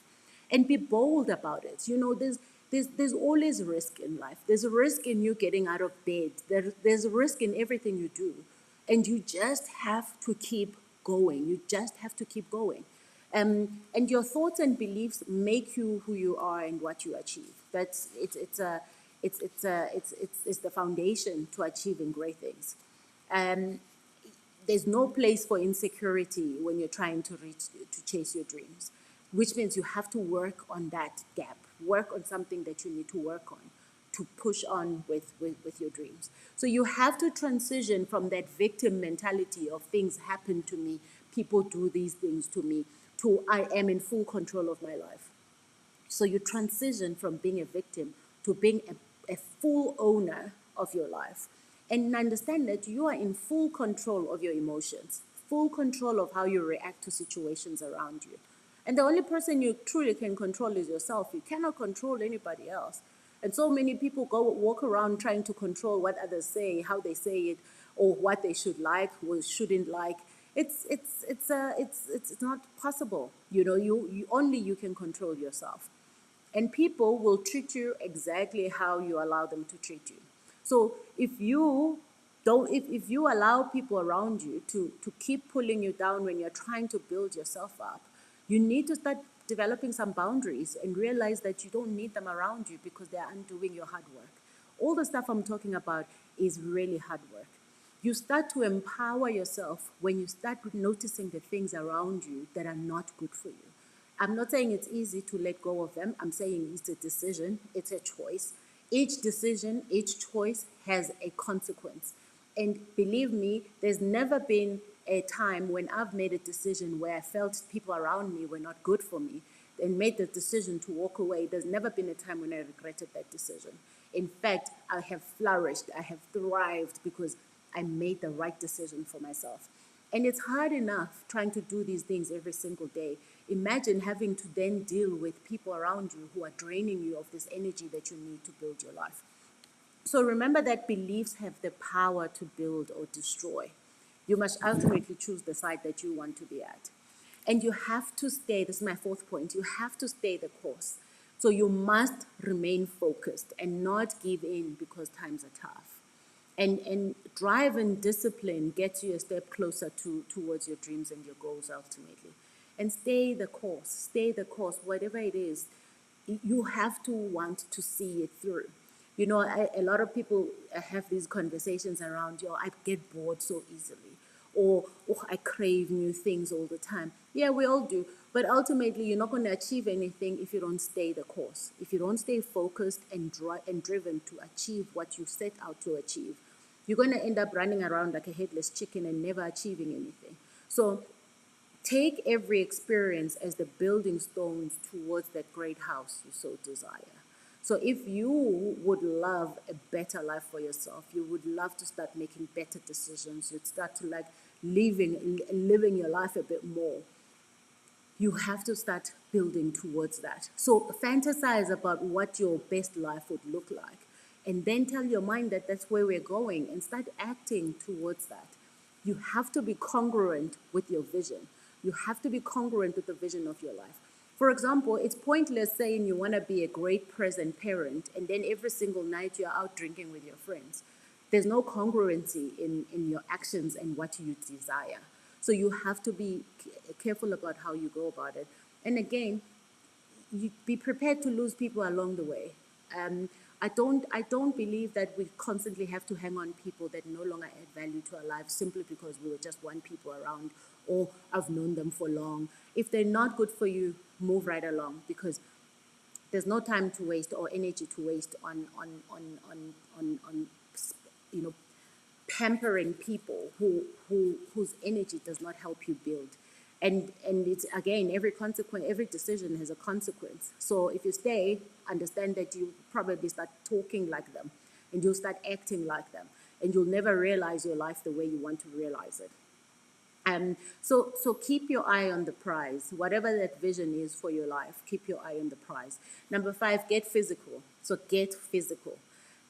And be bold about it. You know, there's always risk in life. There's a risk in you getting out of bed. There's a risk in everything you do. And you just have to keep going. You just have to keep going. And your thoughts and beliefs make you who you are and what you achieve. That's it's the foundation to achieving great things. Um, there's no place for insecurity when you're trying to chase your dreams, which means you have to work on that gap, work on something that you need to work on to push on with your dreams. So you have to transition from that victim mentality of things happen to me, people do these things to me, to I am in full control of my life. So you transition from being a victim to being a full owner of your life. And understand that you are in full control of your emotions, full control of how you react to situations around you. And the only person you truly can control is yourself. You cannot control anybody else. And so many people walk around trying to control what others say, how they say it, or what they should like or shouldn't like. It's not possible. You know, you only you can control yourself. And people will treat you exactly how you allow them to treat you. So if you allow people around you to keep pulling you down when you're trying to build yourself up, you need to start developing some boundaries and realize that you don't need them around you because they're undoing your hard work. All the stuff I'm talking about is really hard work. You start to empower yourself when you start noticing the things around you that are not good for you. I'm not saying it's easy to let go of them. I'm saying it's a decision, it's a choice. Each decision, each choice has a consequence. And believe me, there's never been a time when I've made a decision where I felt people around me were not good for me and made the decision to walk away. There's never been a time when I regretted that decision. In fact, I have flourished, I have thrived because I made the right decision for myself. And it's hard enough trying to do these things every single day. Imagine having to then deal with people around you who are draining you of this energy that you need to build your life. So remember that beliefs have the power to build or destroy. You must ultimately choose the side that you want to be at. And you have to stay, this is my fourth point, you have to stay the course. So you must remain focused and not give in because times are tough. And drive and discipline gets you a step closer towards your dreams and your goals ultimately. And stay the course, whatever it is, you have to want to see it through. You know, a lot of people have these conversations around, yo, I get bored so easily, or I crave new things all the time. Yeah, we all do. But ultimately, you're not going to achieve anything if you don't stay the course, if you don't stay focused and driven to achieve what you set out to achieve. You're going to end up running around like a headless chicken and never achieving anything. So take every experience as the building stones towards that great house you so desire. So if you would love a better life for yourself, you would love to start making better decisions, you'd start to like living your life a bit more, you have to start building towards that. So fantasize about what your best life would look like. And then tell your mind that that's where we're going and start acting towards that. You have to be congruent with your vision. You have to be congruent with the vision of your life. For example, it's pointless saying you want to be a great present parent and then every single night you're out drinking with your friends. There's no congruency in your actions and what you desire. So you have to be careful about how you go about it. And again, you be prepared to lose people along the way. Um, I don't believe that we constantly have to hang on people that no longer add value to our lives simply because we were just one people around or I've known them for long. If they're not good for you, move right along because There's no time to waste or energy to waste on you know, pampering people whose energy does not help you build. And it's, again, every decision has a consequence. So if you stay, understand that you probably start talking like them, and you'll start acting like them, and you'll never realize your life the way you want to realize it. So keep your eye on the prize. Whatever that vision is for your life, keep your eye on the prize. Number 5, get physical. So get physical.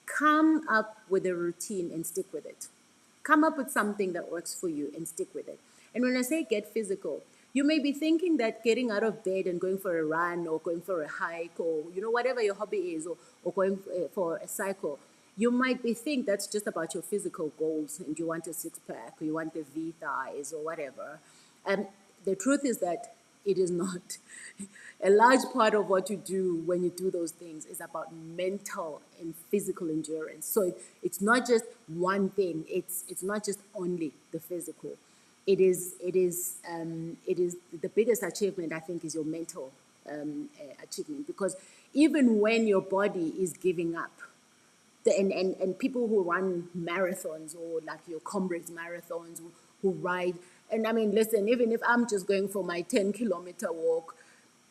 Come up with a routine and stick with it. Come up with something that works for you and stick with it. And when I say get physical, you may be thinking that getting out of bed and going for a run or going for a hike, or whatever your hobby is, or going for a cycle, you might be think that's just about your physical goals, and you want a six-pack, or you want the V thighs, or whatever. And the truth is that it is not. A large part of what you do when you do those things is about mental and physical endurance. So it's not just one thing. It's not just only the physical. It is the biggest achievement, I think, is your mental achievement, because even when your body is giving up, and people who run marathons, or like your comrades marathons, who ride, and I mean, listen, even if I'm just going for my 10-kilometer walk,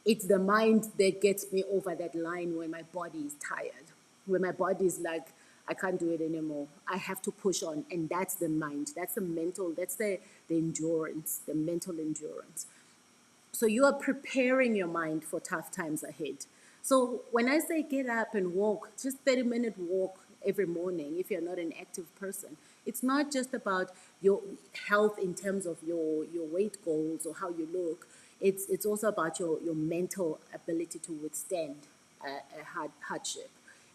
it's the mind that gets me over that line when my body is tired, when my body is like, I can't do it anymore. I have to push on. And that's the mind. That's the mental, that's the endurance, the mental endurance. So you are preparing your mind for tough times ahead. So when I say get up and walk, just 30-minute walk every morning, if you're not an active person, it's not just about your health in terms of your weight goals or how you look. It's also about your mental ability to withstand a hardship.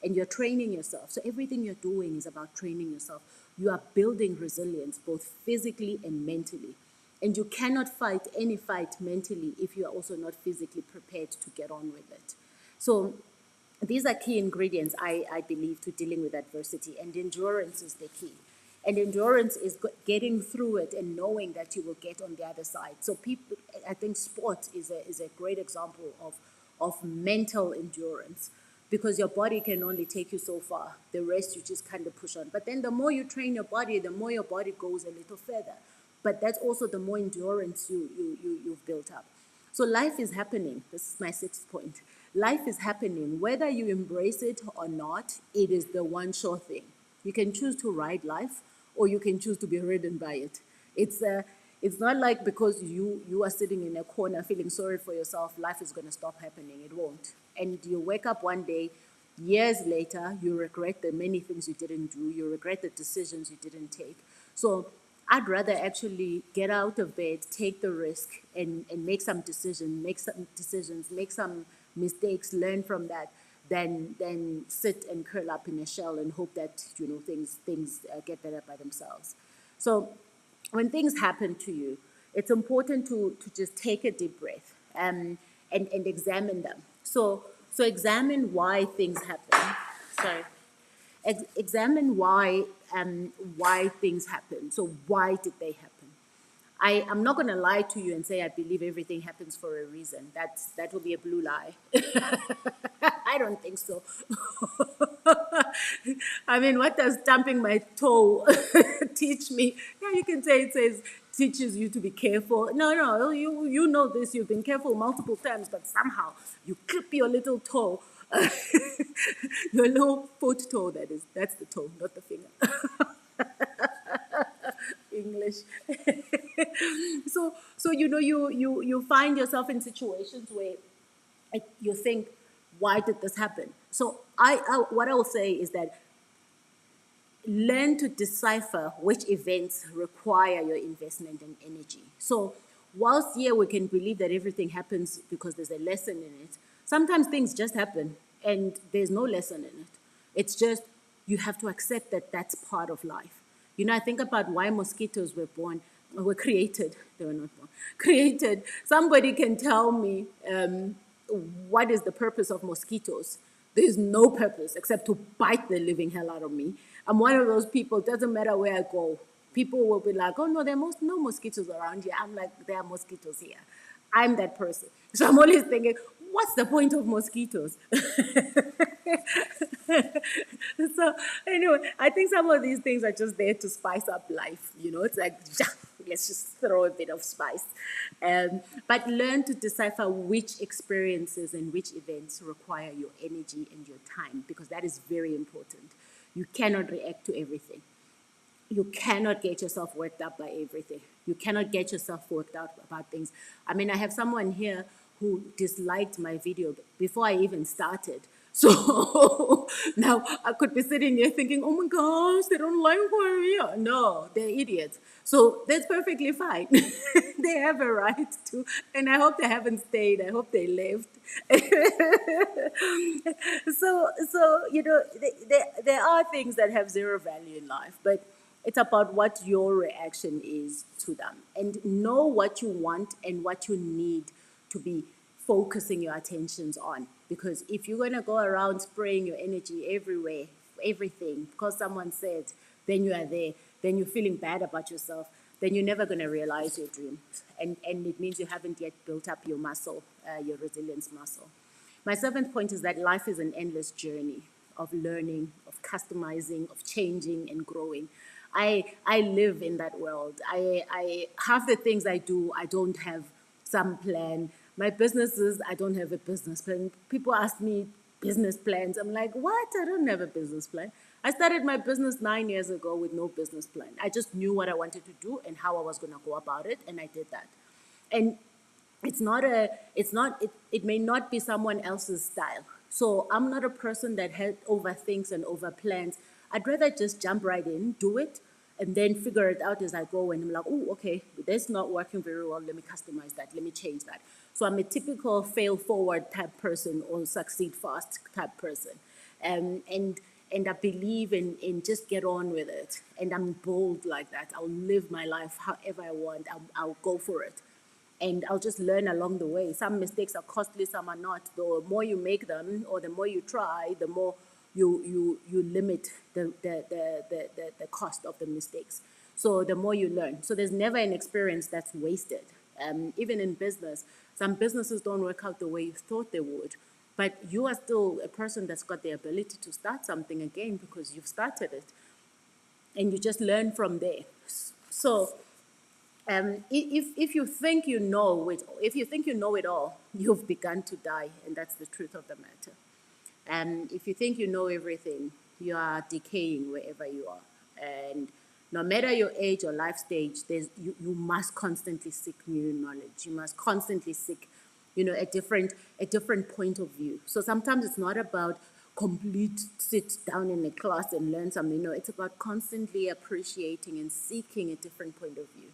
And you're training yourself. So everything you're doing is about training yourself. You are building resilience, both physically and mentally. And you cannot fight any fight mentally if you are also not physically prepared to get on with it. So these are key ingredients, I believe, to dealing with adversity. And endurance is the key. And endurance is getting through it and knowing that you will get on the other side. So people, I think sport is a great example of mental endurance, because your body can only take you so far. The rest you just kind of push on. But then the more you train your body, the more your body goes a little further. But that's also the more endurance you've built up. So life is happening. This is my 6th point. Life is happening. Whether you embrace it or not, it is the one sure thing. You can choose to ride life, or you can choose to be ridden by it. It's not like because you are sitting in a corner feeling sorry for yourself, life is going to stop happening. It won't. And you wake up one day, years later, you regret the many things you didn't do. You regret the decisions you didn't take. So I'd rather actually get out of bed, take the risk, and make some decisions, make some mistakes, learn from that, than sit and curl up in a shell and hope that things get better by themselves. So when things happen to you, it's important to just take a deep breath and examine them. So examine why things happen. Sorry. Examine why things happen. So why did they happen? I'm not going to lie to you and say I believe everything happens for a reason. That will be a blue lie. I don't think so. I mean, what does stamping my toe teach me? Yeah, you can say it says teaches you to be careful. No, you know this. You've been careful multiple times, but somehow you clip your little toe. Your little foot toe, that is. That's the toe, not the finger. English. So you find yourself in situations where you think, why did this happen? So what I will say is that learn to decipher which events require your investment and energy. So whilst we can believe that everything happens because there's a lesson in it, sometimes things just happen and there's no lesson in it. It's just you have to accept that that's part of life. I think about why mosquitoes were created. They were not born. Created. Somebody can tell me what is the purpose of mosquitoes. There's no purpose except to bite the living hell out of me. I'm one of those people, doesn't matter where I go. People will be like, oh no, there are no mosquitoes around here. I'm like, there are mosquitoes here. I'm that person. So I'm always thinking, what's the point of mosquitoes? So anyway, I think some of these things are just there to spice up life. It's like, yeah, let's just throw a bit of spice. But learn to decipher which experiences and which events require your energy and your time, because that is very important. You cannot react to everything. You cannot get yourself worked up by everything. You cannot get yourself worked out about things. I mean, I have someone here who disliked my video before I even started. So now I could be sitting here thinking, oh my gosh, they don't like who we are. No, they're idiots. So that's perfectly fine. They have a right to, and I hope they haven't stayed. I hope they left. There are things that have zero value in life, but it's about what your reaction is to them. And know what you want and what you need to be focusing your attentions on. Because if you're going to go around spraying your energy everywhere, everything, because someone said, then you are there, then you're feeling bad about yourself, then you're never going to realize your dreams. And it means you haven't yet built up your muscle, your resilience muscle. My seventh point is that life is an endless journey of learning, of customizing, of changing and growing. I live in that world. I half the things I do, I don't have some plan. My businesses, I don't have a business plan. People ask me business plans. I'm like, what? I don't have a business plan. I started my business 9 years ago with no business plan. I just knew what I wanted to do and how I was going to go about it, and I did that. And it may not be someone else's style. So I'm not a person that overthinks and over plans. I'd rather just jump right in, do it, and then figure it out as I go. And I'm like, oh, okay, that's not working very well. Let me customize that. Let me change that. So I'm a typical fail forward type person or succeed fast type person. And I believe in just get on with it. And I'm bold like that. I'll live my life however I want. I'll go for it. And I'll just learn along the way. Some mistakes are costly, some are not. The more you make them, or the more you try, the more you limit the cost of the mistakes. So the more you learn. So there's never an experience that's wasted. Even in business, some businesses don't work out the way you thought they would, but you are still a person that's got the ability to start something again because you've started it, and you just learn from there. So if you think you know it, if you think you know it all, you've begun to die, and that's the truth of the matter. And if you think you know everything, you are decaying wherever you are. And no matter your age or life stage, you must constantly seek new knowledge. You must constantly seek, a different point of view. So sometimes it's not about complete sit down in a class and learn something. No, it's about constantly appreciating and seeking a different point of view,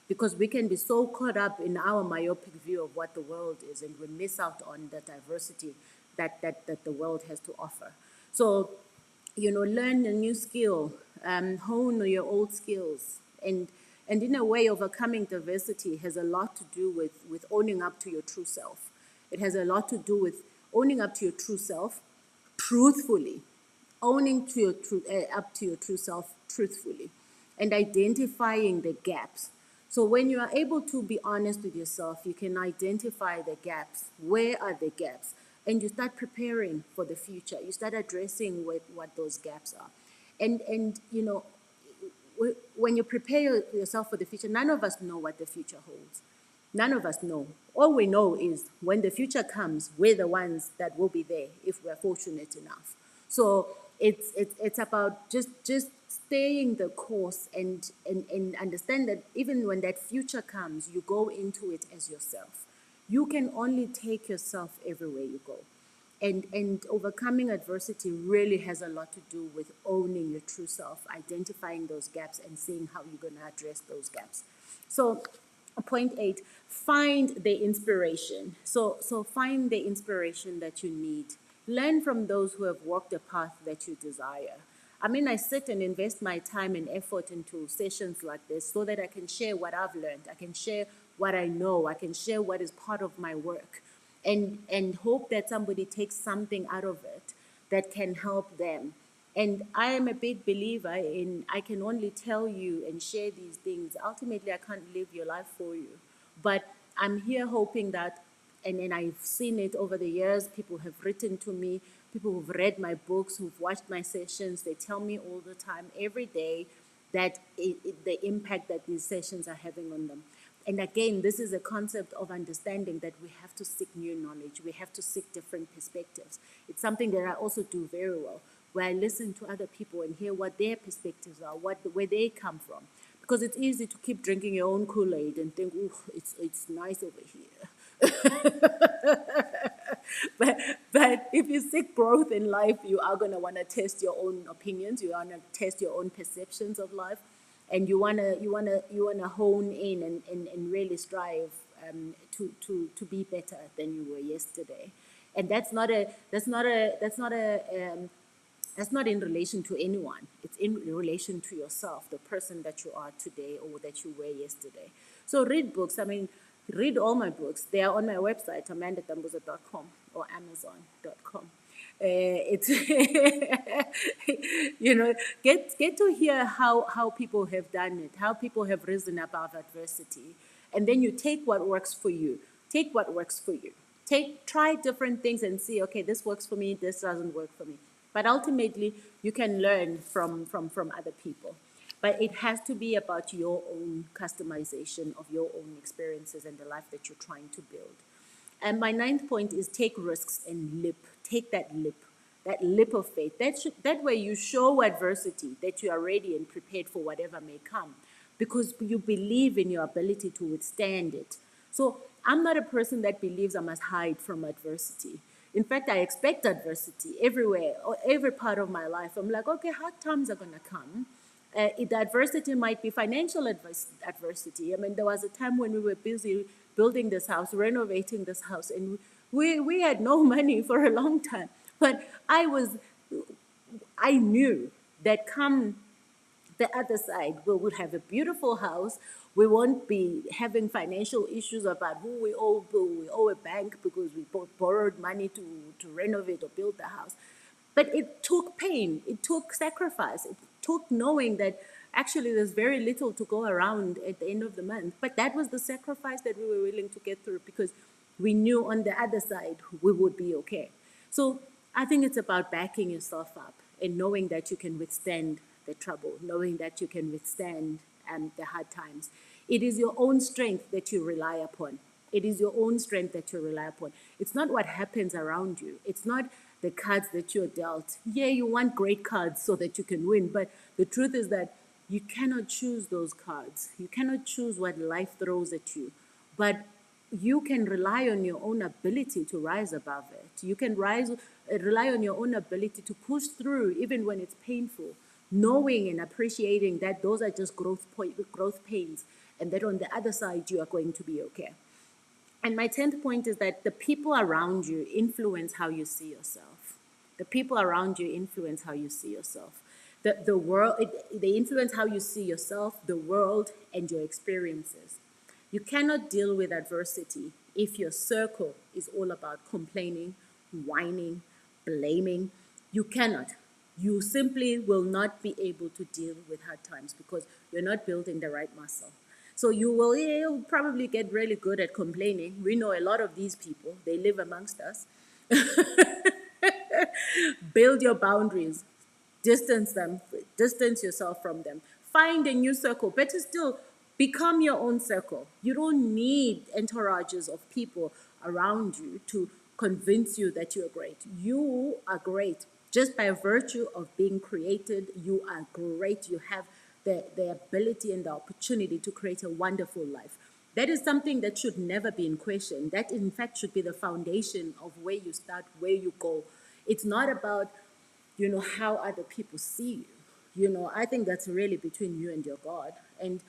because we can be so caught up in our myopic view of what the world is, and we miss out on the diversity that the world has to offer. So, learn a new skill, hone your old skills, and in a way, overcoming diversity has a lot to do with owning up to your true self. It has a lot to do with owning up to your true self truthfully, owning to up to your true self truthfully, and identifying the gaps. So when you are able to be honest with yourself, you can identify the gaps. Where are the gaps? And you start preparing for the future. You start addressing what those gaps are. And when you prepare yourself for the future, none of us know what the future holds. None of us know. All we know is when the future comes, we're the ones that will be there if we're fortunate enough. So it's about just staying the course and understand that even when that future comes, you go into it as yourself. You can only take yourself everywhere you go. And overcoming adversity really has a lot to do with owning your true self, identifying those gaps and seeing how you're going to address those gaps. So point 8, find the inspiration. So find the inspiration that you need. Learn from those who have walked a path that you desire. I mean, I sit and invest my time and effort into sessions like this so that I can share what I've learned. I can share what I know. I can share what is part of my work, and hope that somebody takes something out of it that can help them. And I am a big believer in I can only tell you and share these things. Ultimately, I can't live your life for you. But I'm here hoping that And then I've seen it over the years. People have written to me, people who've read my books, who've watched my sessions. They tell me all the time, every day, that the impact that these sessions are having on them. And again, this is a concept of understanding that we have to seek new knowledge. We have to seek different perspectives. It's something that I also do very well, where I listen to other people and hear what their perspectives are, where they come from. Because it's easy to keep drinking your own Kool-Aid and think, "Ooh, it's nice over here." But if you seek growth in life, you are going to want to test your own opinions. You want to test your own perceptions of life, and you want to hone in and really strive to be better than you were yesterday. And that's not in relation to anyone. It's in relation to yourself, the person that you are today or that you were yesterday. So read books. I mean, read all my books. They are on my website, amandatambuza.com or amazon.com. It's get to hear how people have done it, how people have risen above adversity, and then you take what works for you. Take what works for you. Try different things and see, okay, this works for me, this doesn't work for me. But ultimately, you can learn from other people. But it has to be about your own customization of your own experiences and the life that you're trying to build. And my ninth point is take risks and leap. Take that leap of faith. That way you show adversity that you are ready and prepared for whatever may come because you believe in your ability to withstand it. So I'm not a person that believes I must hide from adversity. In fact, I expect adversity everywhere, or every part of my life. I'm like, okay, hard times are going to come. The adversity might be financial adversity. I mean, there was a time when we were busy building this house, renovating this house, and we had no money for a long time. But I knew that come the other side, we will have a beautiful house. We won't be having financial issues about who we owe a bank because we borrowed money to renovate or build the house. But it took pain, it took sacrifice, it took knowing that actually there's very little to go around at the end of the month. But that was the sacrifice that we were willing to get through because we knew on the other side we would be okay. So I think it's about backing yourself up and knowing that you can withstand the trouble, knowing that you can withstand the hard times. It is your own strength that you rely upon. It is your own strength that you rely upon. It's not what happens around you. It's not the cards that you're dealt. Yeah, you want great cards so that you can win, but the truth is that you cannot choose those cards. You cannot choose what life throws at you. But you can rely on your own ability to rise above it. You can rely on your own ability to push through even when it's painful, knowing and appreciating that those are just growth pains, and that on the other side you are going to be okay. And my 10th point is that the people around you influence how you see yourself. The people around you influence how you see yourself. The world, they influence how you see yourself, the world, and your experiences. You cannot deal with adversity if your circle is all about complaining, whining, blaming. You cannot. You simply will not be able to deal with hard times because you're not building the right muscle. So you'll probably get really good at complaining. We know a lot of these people, they live amongst us. Build your boundaries, distance yourself from them. Find a new circle. Better still, become your own circle. You don't need entourages of people around you to convince you that you're great. You are great. Just by virtue of being created, you are great. You have the ability and the opportunity to create a wonderful life. That is something that should never be in question. That, in fact, should be the foundation of where you start, where you go. It's not about, how other people see you. I think that's really between you and your God. And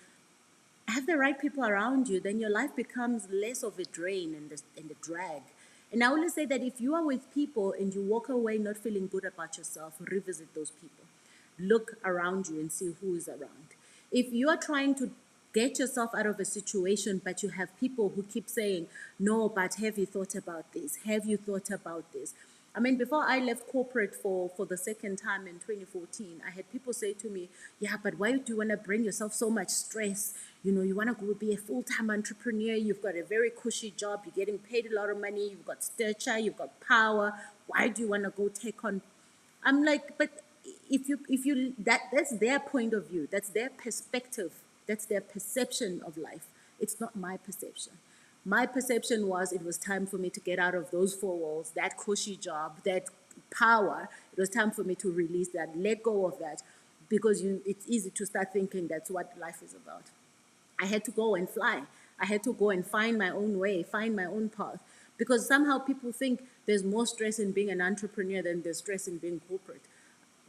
have the right people around you, then your life becomes less of a drain and a drag. And I always say that if you are with people and you walk away not feeling good about yourself, revisit those people. Look around you and see who is around. If you are trying to get yourself out of a situation, but you have people who keep saying, no, but have you thought about this? Have you thought about this? I mean, before I left corporate for the second time in 2014, I had people say to me, yeah, but why do you want to bring yourself so much stress? You know, you want to go be a full-time entrepreneur. You've got a very cushy job. You're getting paid a lot of money. You've got stature. You've got power. Why do you want to go take on? I'm like, but if you that's their point of view. That's their perspective. That's their perception of life. It's not my perception. My perception was it was time for me to get out of those four walls, that cushy job, that power. It was time for me to release that, let go of that, because it's easy to start thinking that's what life is about. I had to go and fly. I had to go and find my own way, find my own path. Because somehow people think there's more stress in being an entrepreneur than there's stress in being corporate.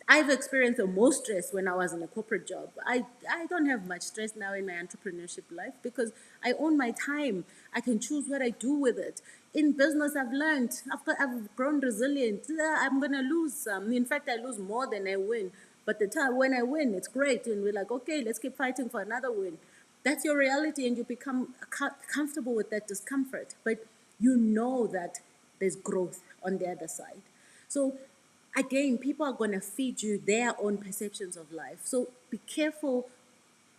I've experienced the most stress when I was in a corporate job. I don't have much stress now in my entrepreneurship life because I own my time. I can choose what I do with it. In business, I've learned, after I've grown resilient, I'm going to lose some. In fact, I lose more than I win. But the time when I win, it's great. And we're like, okay, let's keep fighting for another win. That's your reality, and you become comfortable with that discomfort. But you know that there's growth on the other side. So again, people are going to feed you their own perceptions of life. So be careful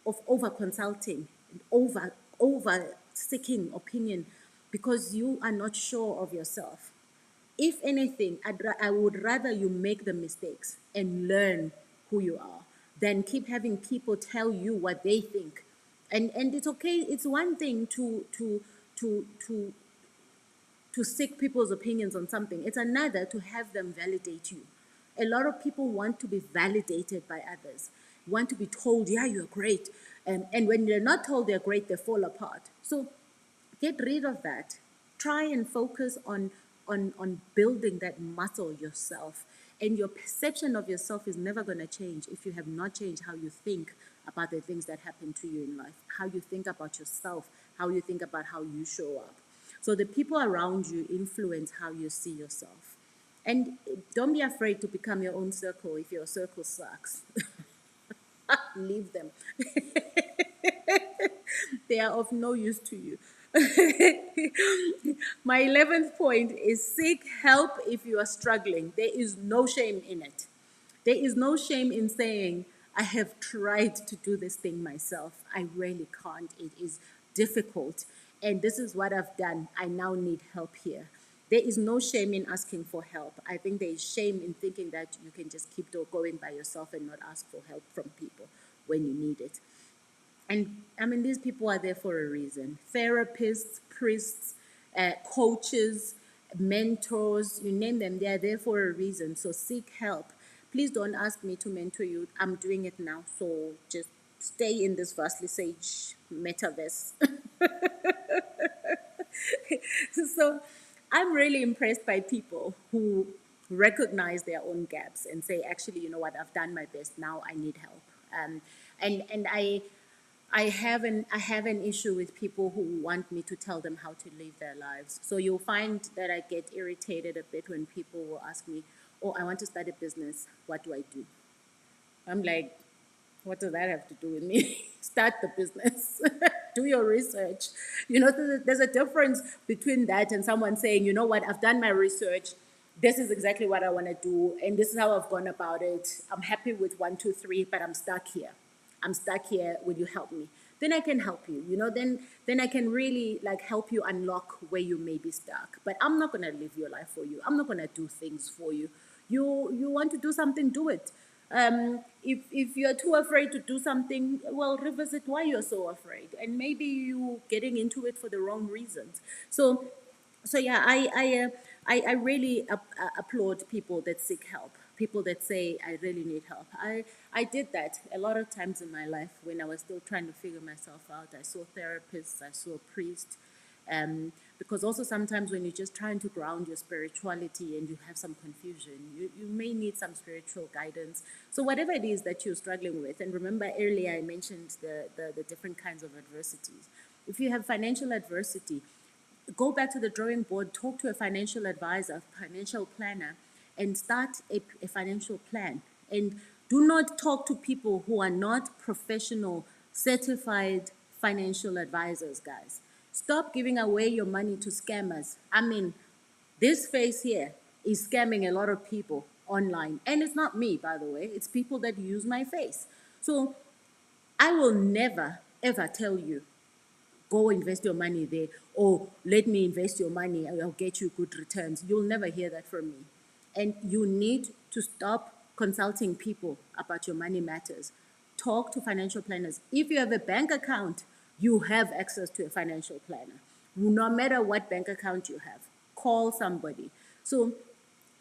of over consulting, over seeking opinion because you are not sure of yourself. If anything, I would rather you make the mistakes and learn who you are than keep having people tell you what they think. And it's okay. It's one thing to to seek people's opinions on something. It's another to have them validate you. A lot of people want to be validated by others, want to be told, yeah, you're great. And when they're not told they're great, they fall apart. So get rid of that. Try and focus on building that muscle yourself. And your perception of yourself is never going to change if you have not changed how you think about the things that happen to you in life, how you think about yourself, how you think about how you show up. So the people around you influence how you see yourself. And don't be afraid to become your own circle if your circle sucks. Leave them. They are of no use to you. My 11th point is seek help if you are struggling. There is no shame in it. There is no shame in saying, I have tried to do this thing myself. I really can't. It is difficult. And this is what I've done. I now need help here. There is no shame in asking for help. I think there is shame in thinking that you can just keep going by yourself and not ask for help from people when you need it. And I mean, these people are there for a reason. Therapists, priests, coaches, mentors, you name them, they are there for a reason. So seek help. Please don't ask me to mentor you. I'm doing it now. So just stay in this vastly sage metaverse. So I'm really impressed by people who recognize their own gaps and say, actually, you know what, I've done my best. Now I need help. And I have an issue with people who want me to tell them how to live their lives. So you'll find that I get irritated a bit when people will ask me, "Oh, I want to start a business. What do I do?" I'm like, what does that have to do with me? Start the business. Do your research. You know, there's a difference between that and someone saying, you know what, I've done my research. This is exactly what I want to do. And this is how I've gone about it. I'm happy with one, two, three, but I'm stuck here. I'm stuck here. Will you help me? Then I can help you. You know, then I can really like help you unlock where you may be stuck. But I'm not gonna live your life for you. I'm not gonna do things for you. You want to do something, do it. If you're too afraid to do something, well, revisit why you're so afraid, and maybe you getting into it for the wrong reasons. So yeah, I really applaud people that seek help, people that say I really need help. I did that a lot of times in my life when I was still trying to figure myself out. I saw therapists, I saw priests, because also sometimes when you're just trying to ground your spirituality and you have some confusion, you may need some spiritual guidance. So whatever it is that you're struggling with, and remember earlier I mentioned the different kinds of adversities. If you have financial adversity, go back to the drawing board, talk to a financial advisor, financial planner, and start a financial plan. And do not talk to people who are not professional, certified financial advisors, guys. Stop giving away your money to scammers. I mean, this face here, is scamming a lot of people online. And it's not me, by the way, it's people that use my face. So I will never, ever tell you, go invest your money there, or let me invest your money, I'll get you good returns. You'll never hear that from me. And you need to stop consulting people about your money matters. Talk to financial planners. If you have a bank account, you have access to a financial planner. No matter what bank account you have, call somebody. So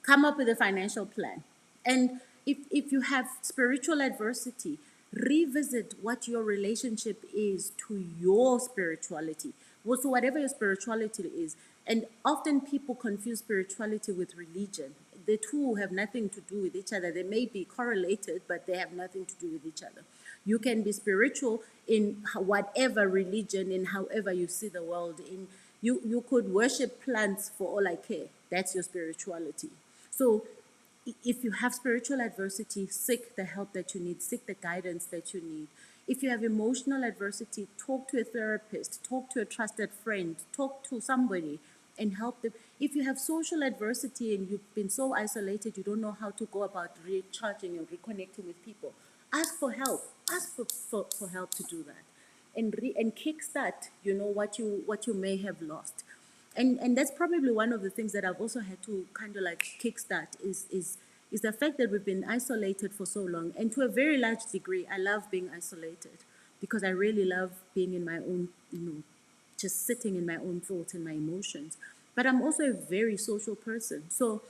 come up with a financial plan. And if you have spiritual adversity, revisit what your relationship is to your spirituality. Well, so whatever your spirituality is. And often people confuse spirituality with religion. The two have nothing to do with each other. They may be correlated, but they have nothing to do with each other. You can be spiritual in whatever religion, in however you see the world. You could worship plants for all I care. That's your spirituality. So if you have spiritual adversity, seek the help that you need, seek the guidance that you need. If you have emotional adversity, talk to a therapist, talk to a trusted friend, talk to somebody and help them. If you have social adversity and you've been so isolated, you don't know how to go about recharging and reconnecting with people, ask for help. Ask for help to do that. And kickstart, what you may have lost. And that's probably one of the things that I've also had to kind of like kickstart is the fact that we've been isolated for so long. And to a very large degree, I love being isolated because I really love being in my own, just sitting in my own thoughts and my emotions. But I'm also a very social person. So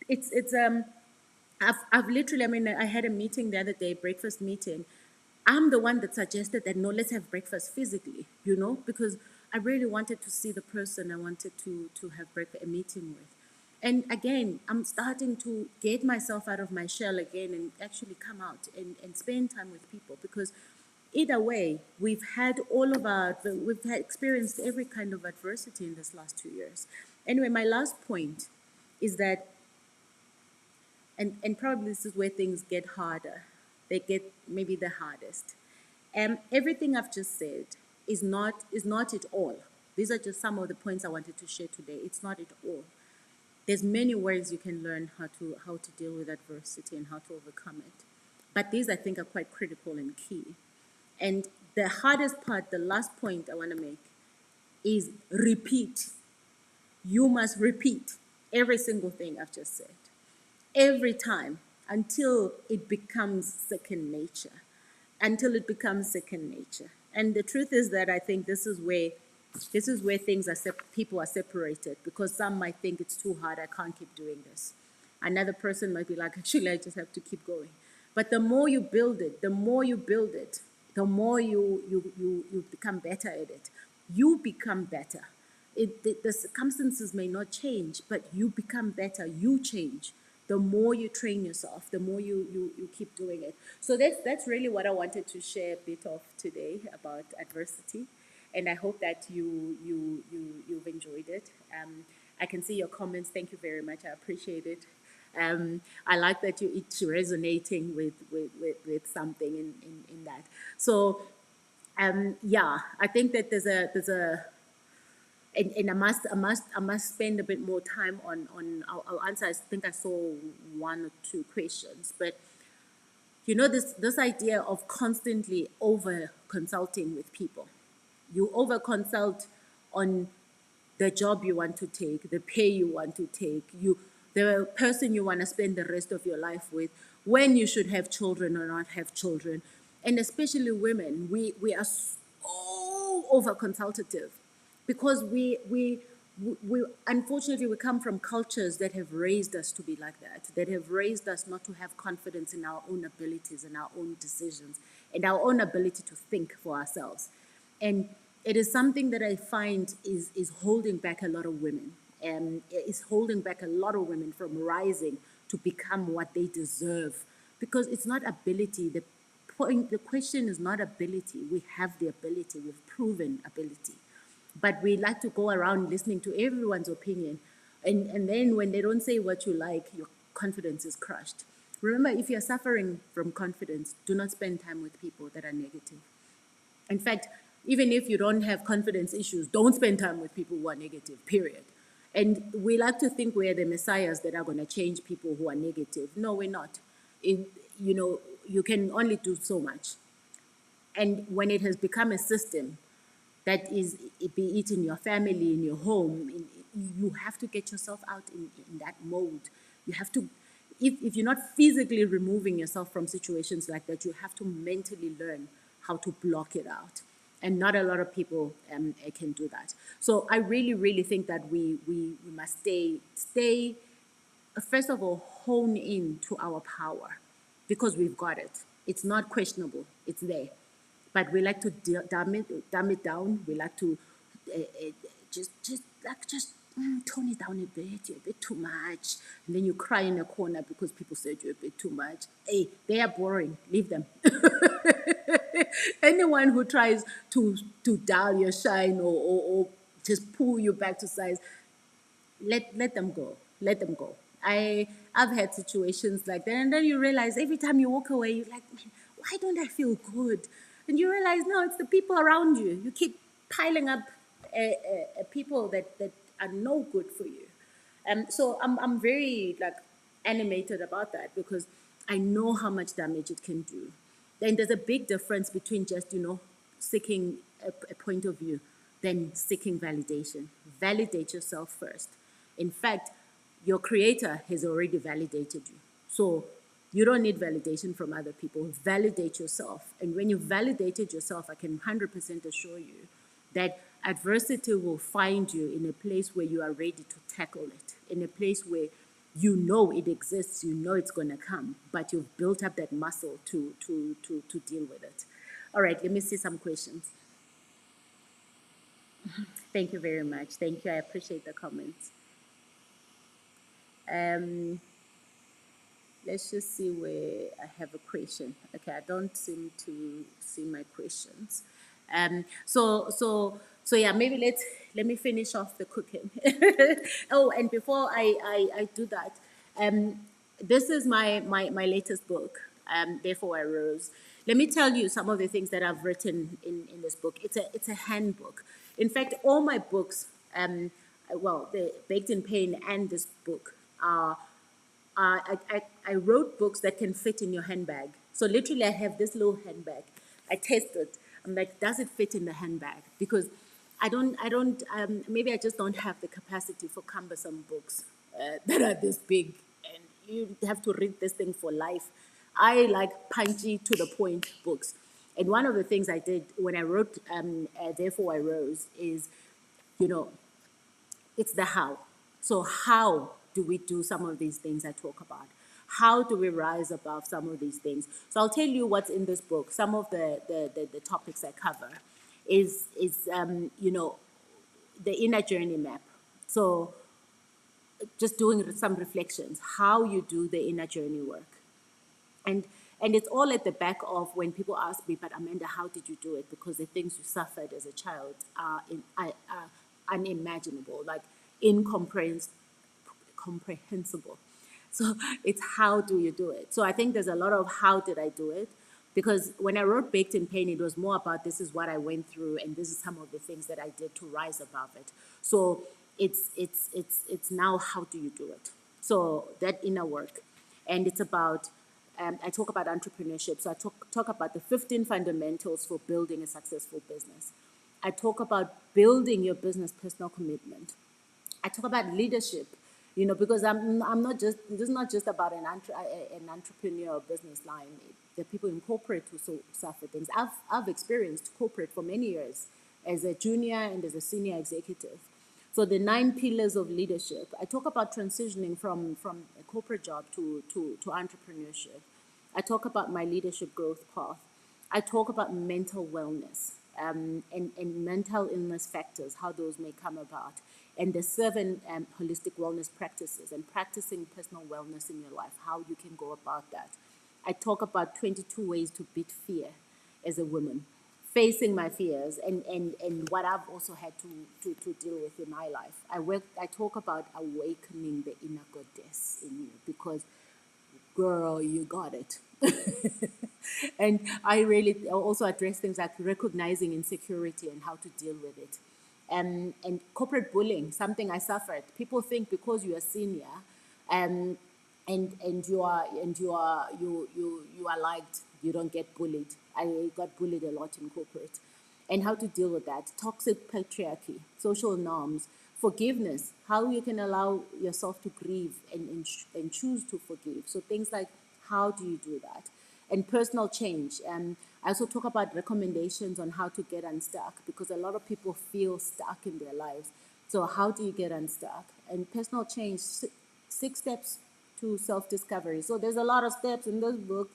it's I've literally, I mean, I had a meeting the other day, breakfast meeting. I'm the one that suggested that no, let's have breakfast physically, because I really wanted to see the person I wanted to have breakfast, a meeting with. And again, I'm starting to get myself out of my shell again and actually come out and spend time with people because either way, we've had experienced every kind of adversity in this last 2 years. Anyway, my last point is that and probably this is where things get harder. They get maybe the hardest. Everything I've just said is not it all. These are just some of the points I wanted to share today. It's not it all. There's many ways you can learn how to deal with adversity and how to overcome it. But these I think are quite critical and key. And the hardest part, the last point I want to make, is repeat. You must repeat every single thing I've just said every time until it becomes second nature. Until it becomes second nature. And the truth is that I think this is where things are people are separated because some might think it's too hard, I can't keep doing this. Another person might be like, actually, I just have to keep going. But the more you build it, the more you become better at it. You become better. The circumstances may not change, but you become better. You change. The more you train yourself, the more you keep doing it. So that's really what I wanted to share a bit of today about adversity, and I hope that you've enjoyed it. I can see your comments. Thank you very much. I appreciate it. I like that you're each resonating with something in that. So yeah, I think that there's a and I must spend a bit more time on I'll answer. I think I saw one or two questions, but this idea of constantly over consulting with people. You over consult on the job you want to take, the pay you want to take, the person you want to spend the rest of your life with, when you should have children or not have children, and especially women, we are so over consultative because we unfortunately we come from cultures that have raised us to be like that have raised us not to have confidence in our own abilities and our own decisions and our own ability to think for ourselves. And it is something that I find is holding back a lot of women, and is holding back a lot of women from rising to become what they deserve, because it's not ability. The question is not ability. We have the ability. We've proven ability. But we like to go around listening to everyone's opinion. And then when they don't say what you like, your confidence is crushed. Remember, if you're suffering from confidence, do not spend time with people that are negative. In fact, even if you don't have confidence issues, don't spend time with people who are negative, period. And we like to think we're the messiahs that are going to change people who are negative. No, we're not. It, you know, you can only do so much. And when it has become a system that is, be it in your family, in your home, you have to get yourself out in that mode. You have to, if you're not physically removing yourself from situations like that, you have to mentally learn how to block it out. And not a lot of people can do that. So I really, really think that we must stay, first of all, hone in to our power because we've got it. It's not questionable. It's there. But we like to dumb it down. We like to tone it down a bit. You're a bit too much. And then you cry in a corner because people said you're a bit too much. Hey, they are boring. Leave them. Anyone who tries to dull your shine or just pull you back to size, let them go. Let them go. I've had situations like that, and then you realize every time you walk away, you're like, man, why don't I feel good? And you realize, no, it's the people around you. You keep piling up people that are no good for you. So I'm very like animated about that because I know how much damage it can do. Then there's a big difference between just seeking a point of view than seeking validation. Validate yourself first. In fact, your creator has already validated you. So you don't need validation from other people. Validate yourself. And when you validated yourself, I can 100% assure you that adversity will find you in a place where you are ready to tackle it, in a place where you know it exists, you know it's going to come, but you've built up that muscle to deal with it. All right, let me see some questions. Thank you very much. Thank you. I appreciate the comments. Um, let's just see where I have a question. Okay, I don't seem to see my questions. So yeah, maybe let me finish off the cooking. Oh, and before I do that, um, this is my latest book. Therefore I rose. Let me tell you some of the things that I've written in this book. It's a handbook. In fact, all my books, well, the Baked in Pain and this book are I wrote books that can fit in your handbag. So literally, I have this little handbag. I tested. I'm like, does it fit in the handbag? Because maybe I just don't have the capacity for cumbersome books that are this big, and you have to read this thing for life. I like punchy to the point books. And one of the things I did when I wrote Therefore I Rose is, you know, it's the how. So how do we do some of these things I talk about? How do we rise above some of these things? So I'll tell you what's in this book. Some of the topics I cover is the inner journey map. So just doing some reflections, how you do the inner journey work. And and it's all at the back of when people ask me, but Amanda, how did you do it? Because the things you suffered as a child are unimaginable, like incomprehensible. So it's how do you do it? So I think there's a lot of how did I do it? Because when I wrote Baked in Pain, it was more about this is what I went through and this is some of the things that I did to rise above it. So it's now how do you do it? So that inner work. And it's about I talk about entrepreneurship. So I talk about the 15 fundamentals for building a successful business. I talk about building your business personal commitment. I talk about leadership, because I'm not just this is not just about an entrepreneur or business line. The people in corporate who suffer things. I've experienced corporate for many years as a junior and as a senior executive. So the 9 pillars of leadership. I talk about transitioning from a corporate job to entrepreneurship. I talk about my leadership growth path. I talk about mental wellness and mental illness factors, how those may come about, and the 7 holistic wellness practices and practicing personal wellness in your life, how you can go about that. I talk about 22 ways to beat fear as a woman, facing my fears and what I've also had to deal with in my life. I talk about awakening the inner goddess in you because girl, you got it. And I really also address things like recognizing insecurity and how to deal with it. And corporate bullying, something I suffered. People think because you are senior, um, and you are liked, you don't get bullied. I got bullied a lot in corporate, and how to deal with that. Toxic patriarchy, social norms, forgiveness, how you can allow yourself to grieve and choose to forgive. So things like how do you do that? And personal change. I also talk about recommendations on how to get unstuck because a lot of people feel stuck in their lives. So how do you get unstuck? And personal change, 6 steps to self-discovery. So there's a lot of steps in this book.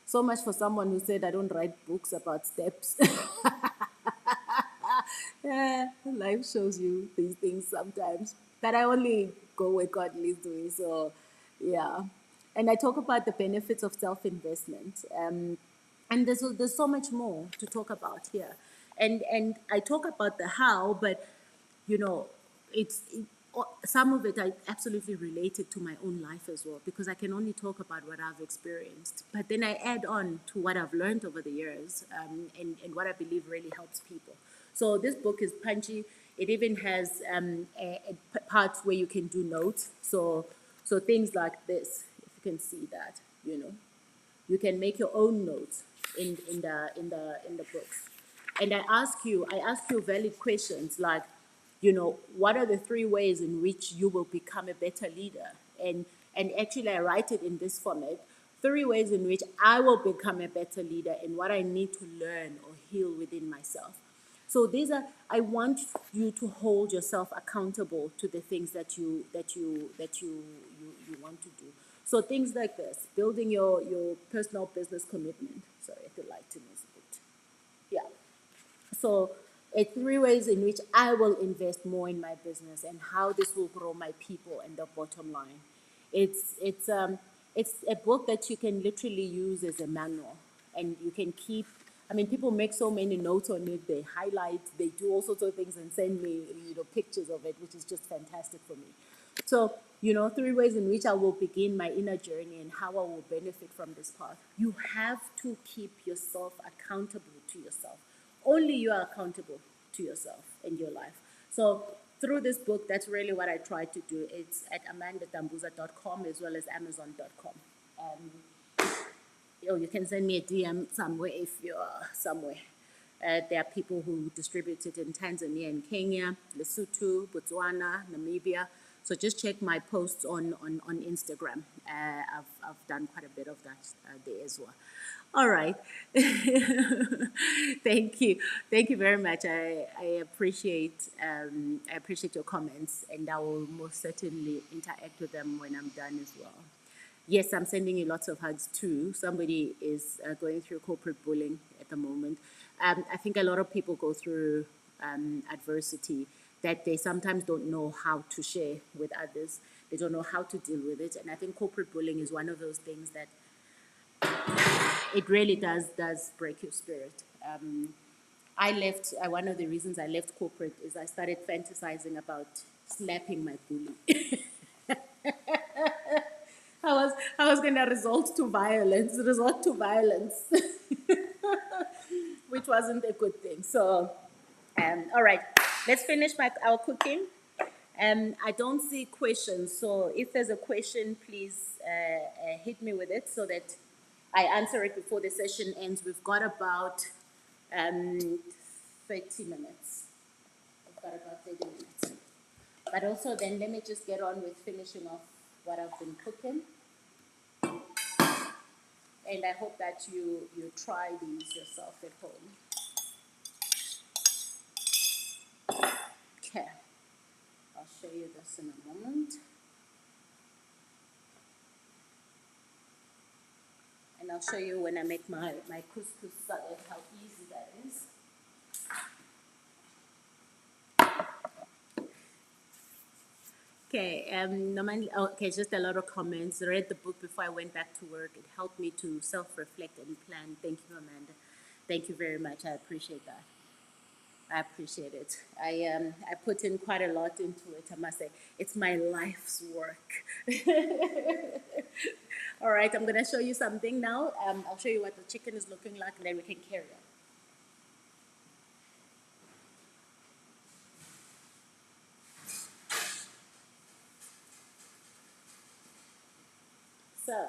So much for someone who said I don't write books about steps. Yeah, life shows you these things sometimes. But I only go where God leads me. So, yeah. And I talk about the benefits of self-investment. And there's so much more to talk about here. And I talk about the how, but you know, some of it I absolutely related to my own life as well because I can only talk about what I've experienced. But then I add on to what I've learned over the years, and what I believe really helps people. So this book is punchy. It even has parts where you can do notes. So things like this, if you can see that, you can make your own notes in the books. And I ask you valid questions like, what are the 3 ways in which you will become a better leader? And actually I write it in this format. 3 ways in which I will become a better leader and what I need to learn or heal within myself. So I want you to hold yourself accountable to the things that you want to do. So things like this, building your personal business commitment. Sorry, the lighting is a bit. Yeah. So it's 3 ways in which I will invest more in my business and how this will grow my people and the bottom line. It's a book that you can literally use as a manual, and you can keep. I mean, people make so many notes on it. They highlight, they do all sorts of things, and send me pictures of it, which is just fantastic for me. So, 3 ways in which I will begin my inner journey and how I will benefit from this path. You have to keep yourself accountable to yourself. Only you are accountable to yourself and your life. So through this book, that's really what I try to do. It's at amandatambuza.com as well as amazon.com. You can send me a DM somewhere if you're somewhere. There are people who distribute it in Tanzania and Kenya, Lesotho, Botswana, Namibia. So just check my posts on Instagram. I've done quite a bit of that there as well. All right. Thank you. Thank you very much. I appreciate your comments, and I will most certainly interact with them when I'm done as well. Yes, I'm sending you lots of hugs too. Somebody is going through corporate bullying at the moment. I think a lot of people go through adversity that they sometimes don't know how to share with others. They don't know how to deal with it. And I think corporate bullying is one of those things that it really does break your spirit. I left, one of the reasons I left corporate is I started fantasizing about slapping my bully. I was going to resort to violence, which wasn't a good thing. So, all right, let's finish our cooking. I don't see questions, so if there's a question, please hit me with it so that I answer it before the session ends. We've got about 30 minutes. We've got about 30 minutes. But also then let me just get on with finishing off what I've been cooking. And I hope that you try these yourself at home. Okay, I'll show you this in a moment. And I'll show you when I make my couscous salad how easy that is. Okay, just a lot of comments. I read the book before I went back to work. It helped me to self-reflect and plan. Thank you, Amanda. Thank you very much. I appreciate that. I appreciate it. I put in quite a lot into it, I must say. It's my life's work. All right, I'm going to show you something now. I'll show you what the chicken is looking like, and then we can carry on. So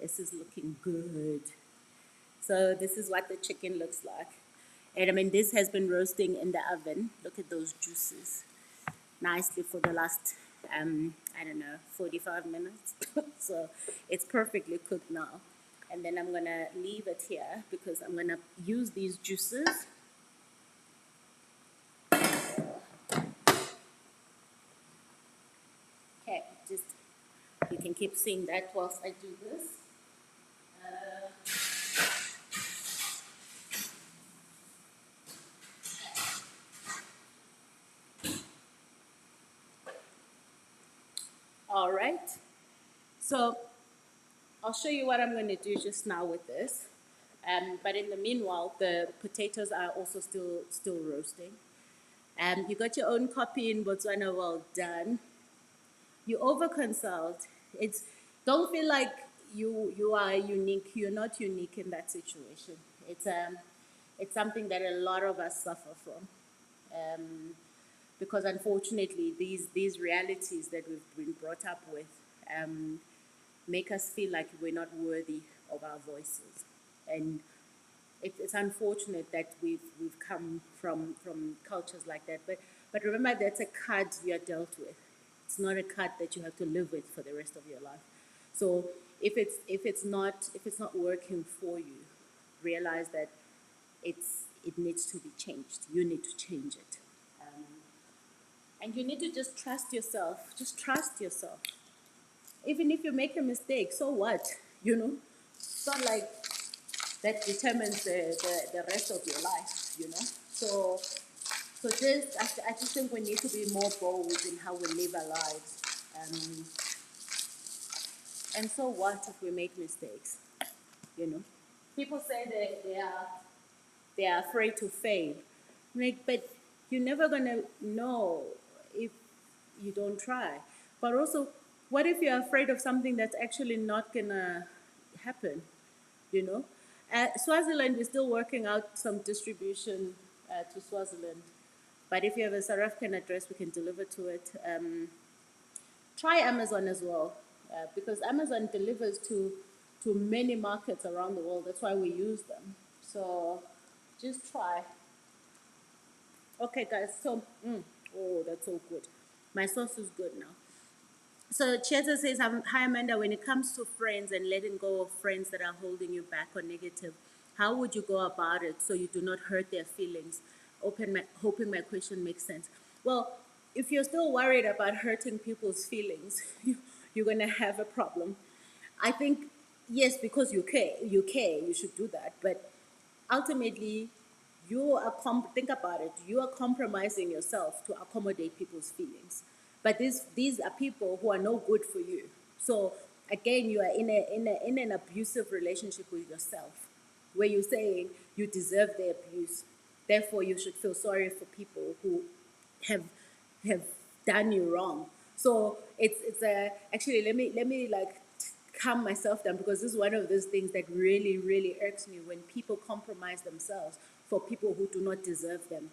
this is looking good. So this is what the chicken looks like. And I mean, this has been roasting in the oven. Look at those juices. Nicely for the last, I don't know, 45 minutes. So it's perfectly cooked now. And then I'm gonna leave it here because I'm gonna use these juices. Okay, just, you can keep seeing that whilst I do this. All right. So I'll show you what I'm going to do just now with this. But in the meanwhile, the potatoes are also still roasting. You got your own copy in Botswana. Well done. You overconsult. It's, don't feel like you are unique. You're not unique in that situation. It's something that a lot of us suffer from. Because unfortunately, these realities that we've been brought up with make us feel like we're not worthy of our voices, and it's unfortunate that we've come from cultures like that. But remember, that's a card you're dealt with. It's not a card that you have to live with for the rest of your life. So if it's not working for you, realize that it needs to be changed. You need to change it. And you need to just trust yourself. Just trust yourself. Even if you make a mistake, so what? It's not like that determines the rest of your life, So I just think we need to be more bold in how we live our lives. Um, and so what if we make mistakes, you know? People say they are afraid to fail. Like, but you're never gonna know if you don't try. But also, what if you're afraid of something that's actually not gonna happen? You know, Swaziland, we're still working out some distribution to Swaziland. But if you have a South African address, we can deliver to it. Try Amazon as well, because Amazon delivers to many markets around the world. That's why we use them. So just try. Okay, guys. So, oh, that's so good. My sauce is good now. So Cheta says, hi Amanda, when it comes to friends and letting go of friends that are holding you back or negative, how would you go about it so you do not hurt their feelings? Hoping my question makes sense. Well, if you're still worried about hurting people's feelings, you're going to have a problem. I think, yes, because you should do that. But ultimately, think about it, you are compromising yourself to accommodate people's feelings, but these are people who are no good for you. So again, you are in an abusive relationship with yourself, where you're saying you deserve the abuse, therefore you should feel sorry for people who have have done you wrong. So it's a actually, let me like calm myself down, because this is one of those things that really irks me, when people compromise themselves for people who do not deserve them,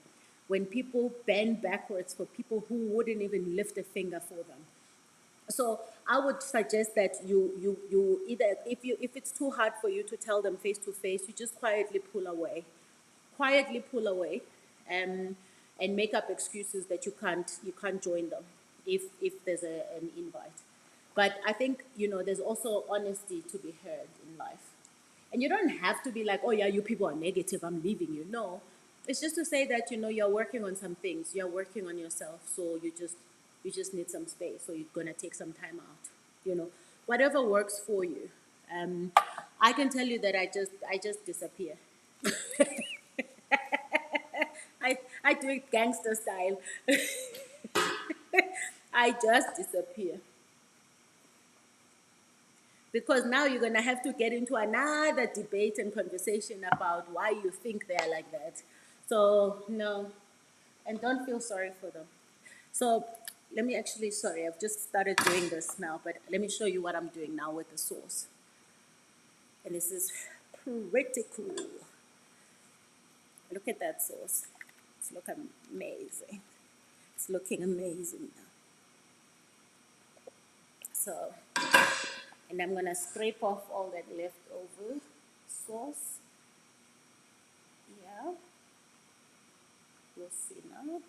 when people bend backwards for people who wouldn't even lift a finger for them. So I would suggest that you either, if it's too hard for you to tell them face to face, you just quietly pull away, um, and make up excuses that you can't join them if there's an invite. But I think, there's also honesty to be heard in life, and you don't have to be like, oh yeah, you people are negative, I'm leaving you. No, it's just to say that you're working on some things, you're working on yourself, so you just need some space, so you're gonna take some time out. Whatever works for you. Um, I can tell you that I just disappear. I do it gangster style. I just disappear. Because now you're going to have to get into another debate and conversation about why you think they're like that. So, no. And don't feel sorry for them. So, sorry, I've just started doing this now, but let me show you what I'm doing now with the sauce. And this is pretty cool. Look at that sauce. It's looking amazing. It's looking amazing now. So, and I'm gonna scrape off all that leftover sauce. Yeah, we'll see now.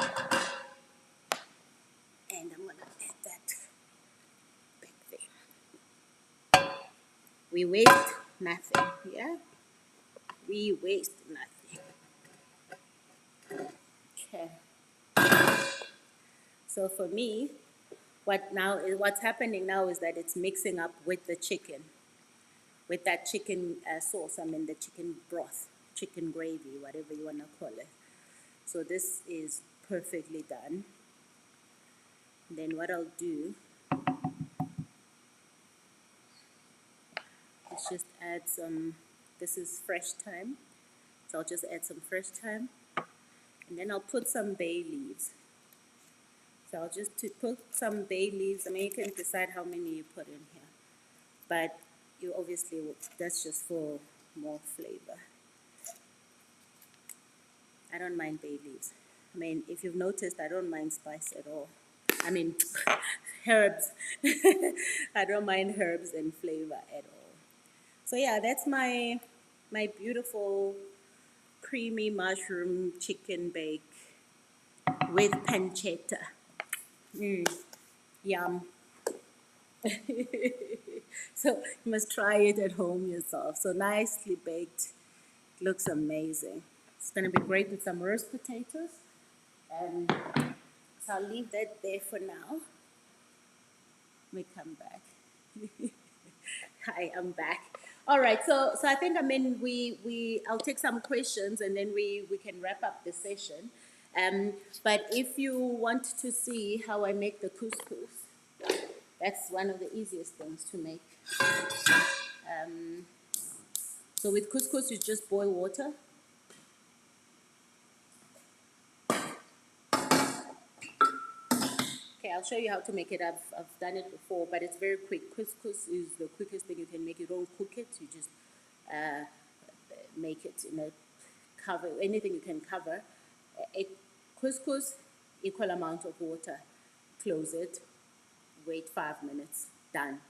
And I'm gonna add that back there. We waste nothing, yeah? We waste nothing. Okay. So for me, what's happening now is that it's mixing up with the chicken, with that chicken sauce. I mean the chicken broth, chicken gravy, whatever you wanna call it. So this is perfectly done. Then what I'll do is just add some. This is fresh thyme, so I'll just add some fresh thyme, and then I'll put some bay leaves. So I'll just put some bay leaves. I mean, you can decide how many you put in here, but you obviously that's just for more flavor. I don't mind bay leaves. I mean, if you've noticed, I don't mind spice at all. I mean, herbs. I don't mind herbs and flavor at all. So yeah, that's my beautiful creamy mushroom chicken bake with pancetta. Mm, yum. So you must try it at home yourself. So nicely baked, looks amazing. It's gonna be great with some roast potatoes. And so I'll leave that there for now. Let me come back. Hi, I'm back. All right, so I think we I'll take some questions and then we can wrap up the session. But if you want to see how I make the couscous, that's one of the easiest things to make. Um, so with couscous, you just boil water. Okay, I'll show you how to make it. I've done it before, but it's very quick. Couscous is the quickest thing you can make. You don't cook it. You just uh, make it in a cover, anything you can cover. A couscous, equal amount of water. Close it. Wait 5 minutes. Done.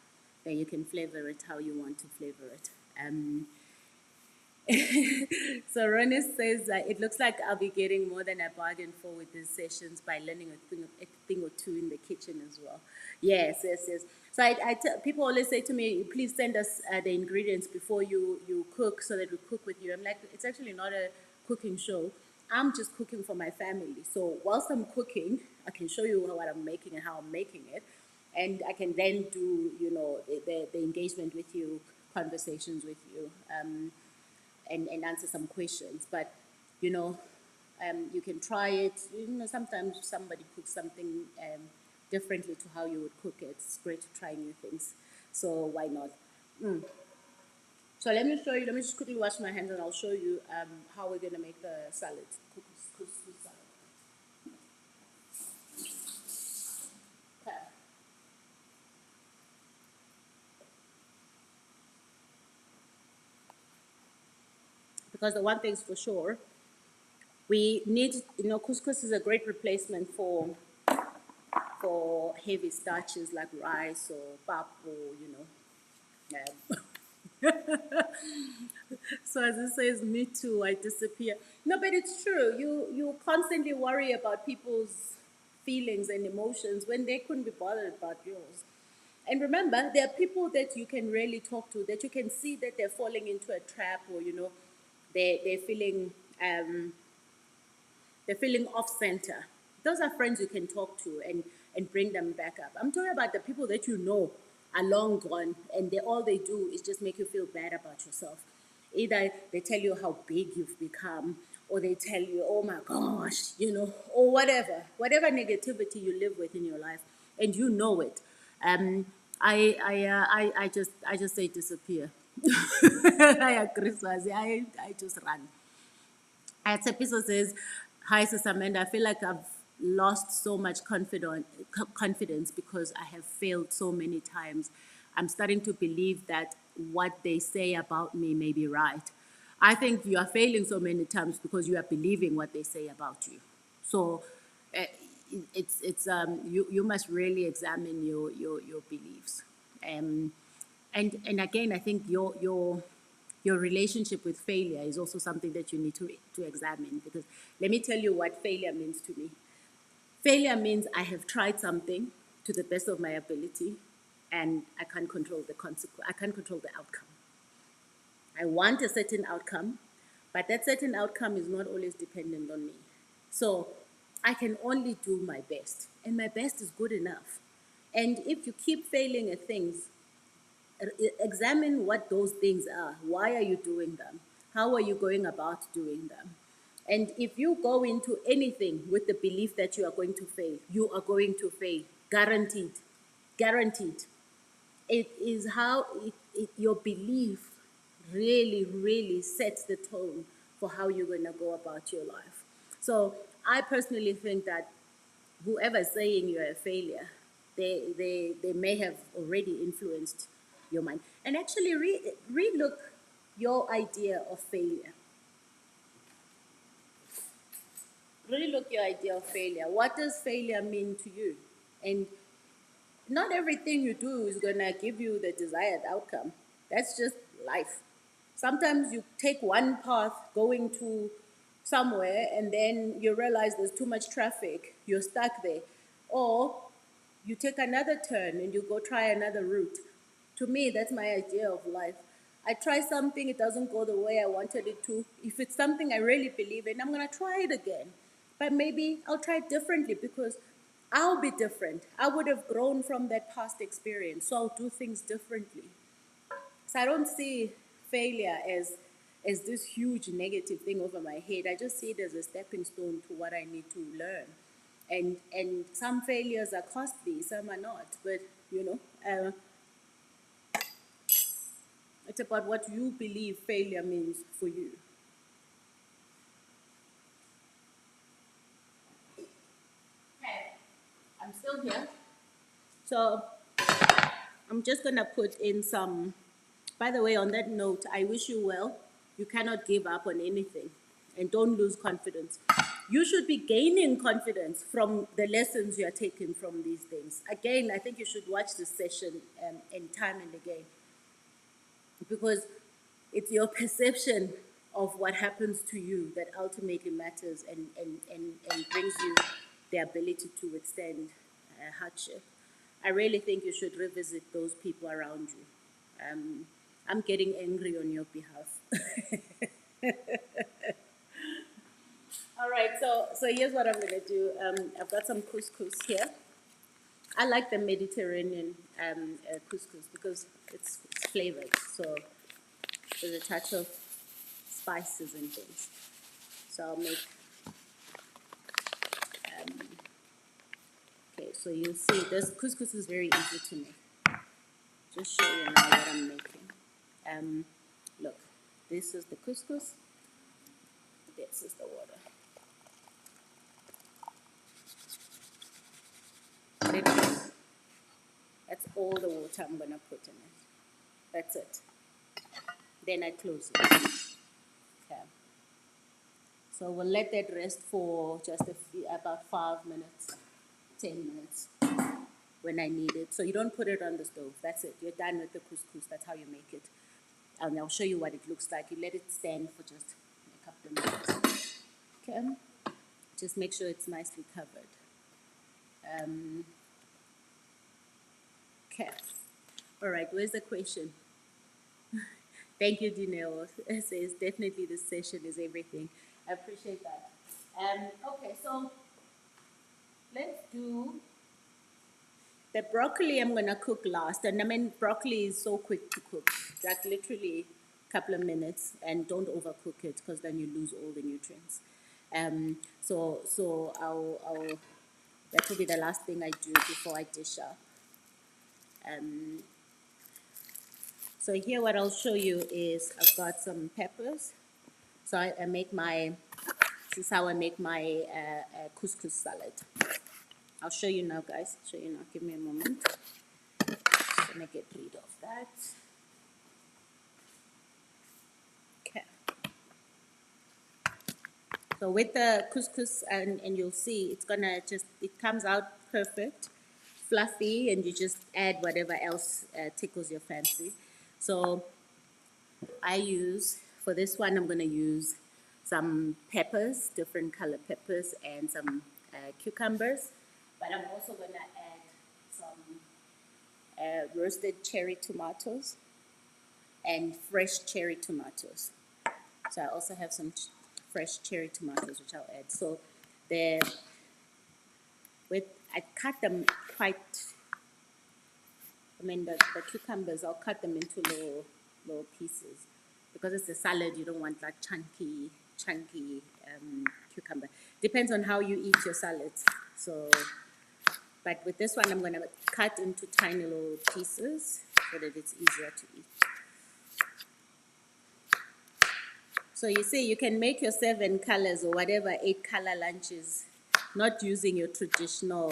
Then you can flavor it how you want to flavor it. So Ronnie says that it looks like I'll be getting more than I bargained for with these sessions by learning a thing or two in the kitchen as well. Yes, yes, yes. So people always say to me, please send us the ingredients before you cook so that we cook with you. I'm like, it's actually not a cooking show. I'm just cooking for my family. So whilst I'm cooking, I can show you what I'm making and how I'm making it. And I can then do, the engagement with you, conversations with you. And answer some questions. But you know, you can try it. Sometimes somebody cooks something differently to how you would cook it. It's great to try new things. So why not? Mm. So let me show you. Let me just quickly wash my hands, and I'll show you how we're gonna make the salad. Couscous salad. Okay. Because the one thing's for sure, we need. Couscous is a great replacement for heavy starches like rice or pap or. So as it says, me too, I disappear. No, but it's true. You constantly worry about people's feelings and emotions when they couldn't be bothered about yours. And remember, there are people that you can really talk to, that you can see that they're falling into a trap, or they're feeling off center. Those are friends you can talk to and bring them back up. I'm talking about the people that are long gone, and all they do is just make you feel bad about yourself. Either they tell you how big you've become, or they tell you, oh my gosh, or whatever negativity you live with in your life, and you know it. Um, I just say disappear. I agree, Swazi. I just run. Tepiso says, hi, Sister Amanda. I feel like I've lost so much confidence because I have failed so many times. I'm starting to believe that what they say about me may be right. I think you are failing so many times because you are believing what they say about you. So uh, you must really examine your beliefs. Um, and again, I think your relationship with failure is also something that you need to examine, because let me tell you what failure means to me. Failure means I have tried something to the best of my ability, and I can't control the consequence. I can't control the outcome. I want a certain outcome, but that certain outcome is not always dependent on me. So I can only do my best, and my best is good enough. And if you keep failing at things, examine what those things are. Why are you doing them? How are you going about doing them? And if you go into anything with the belief that you are going to fail, you are going to fail. Guaranteed. Guaranteed. It is how your belief really, really sets the tone for how you're going to go about your life. So I personally think that whoever's saying you're a failure, they may have already influenced your mind. And actually, relook your idea of failure. Relook your idea of failure. What does failure mean to you? And not everything you do is going to give you the desired outcome. That's just life. Sometimes you take one path going to somewhere and then you realize there's too much traffic, you're stuck there. Or you take another turn and you go try another route. To me, that's my idea of life. I try something, it doesn't go the way I wanted it to. If it's something I really believe in, I'm going to try it again. But maybe I'll try it differently because I'll be different. I would have grown from that past experience, so I'll do things differently. So I don't see failure as this huge negative thing over my head. I just see it as a stepping stone to what I need to learn. And some failures are costly, some are not. But it's about what you believe failure means for you. Okay, I'm still here. So I'm just gonna put in some. By the way, on that note, I wish you well. You cannot give up on anything, and don't lose confidence. You should be gaining confidence from the lessons you are taking from these things. Again, I think you should watch this session and time and again, because it's your perception of what happens to you that ultimately matters and brings you the ability to withstand hardship. I really think you should revisit those people around you. I'm getting angry on your behalf. All right, so here's what I'm gonna do. I've got some couscous here. I like the Mediterranean couscous because it's flavored. So there's a touch of spices and things. So I'll make, okay, so you'll see this couscous is very easy to make. Just show you now what I'm making. Look, this is the couscous, this is the water. That's all the water I'm gonna put in it. That's it. Then I close it. Okay. So we'll let that rest for just about 5 minutes, 10 minutes when I need it. So you don't put it on the stove. That's it. You're done with the couscous. That's how you make it. And I'll show you what it looks like. You let it stand for just a couple of minutes. Okay. Just make sure it's nicely covered. Okay. All right. Where's the question? Thank you, Dineo. It says definitely this session is everything. I appreciate that. Okay, so let's do the broccoli. I'm gonna cook last, and I mean broccoli is so quick to cook, like literally a couple of minutes, and don't overcook it because then you lose all the nutrients. So I'll that will be the last thing I do before I dish up. So here what I'll show you is I've got some peppers. So I make my, this is how I make my couscous salad. I'll show you now, guys. Show you now. Give me a moment. Just gonna get rid of that. Okay. So with the couscous, and you'll see it's gonna just, it comes out perfect. fluffy, and you just add whatever else tickles your fancy. So I use, for this one, I'm going to use some peppers, different color peppers, and some cucumbers. But I'm also going to add some roasted cherry tomatoes and fresh cherry tomatoes. So I also have some fresh cherry tomatoes, which I'll add. So the with I cut them quite. I mean the cucumbers, I'll cut them into little pieces because it's a salad. You don't want like chunky cucumber. Depends on how you eat your salads. So, but with this one, I'm gonna cut into tiny little pieces so that it's easier to eat. So you see, you can make your 7 colors or whatever 8 color lunches, not using your traditional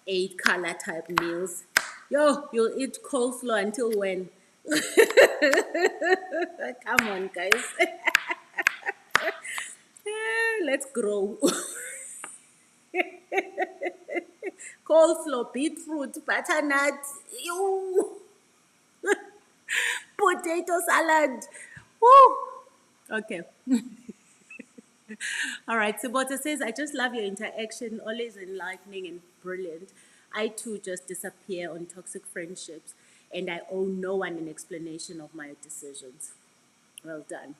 8 color type meals. Yo, you'll eat coleslaw until when? Come on, guys. Let's grow. Coleslaw, beetroot, butternut, you, potato salad. Woo. Okay. All right. Subota says, I just love your interaction, always enlightening and brilliant. I too just disappear on toxic friendships, and I owe no one an explanation of my decisions. Well done.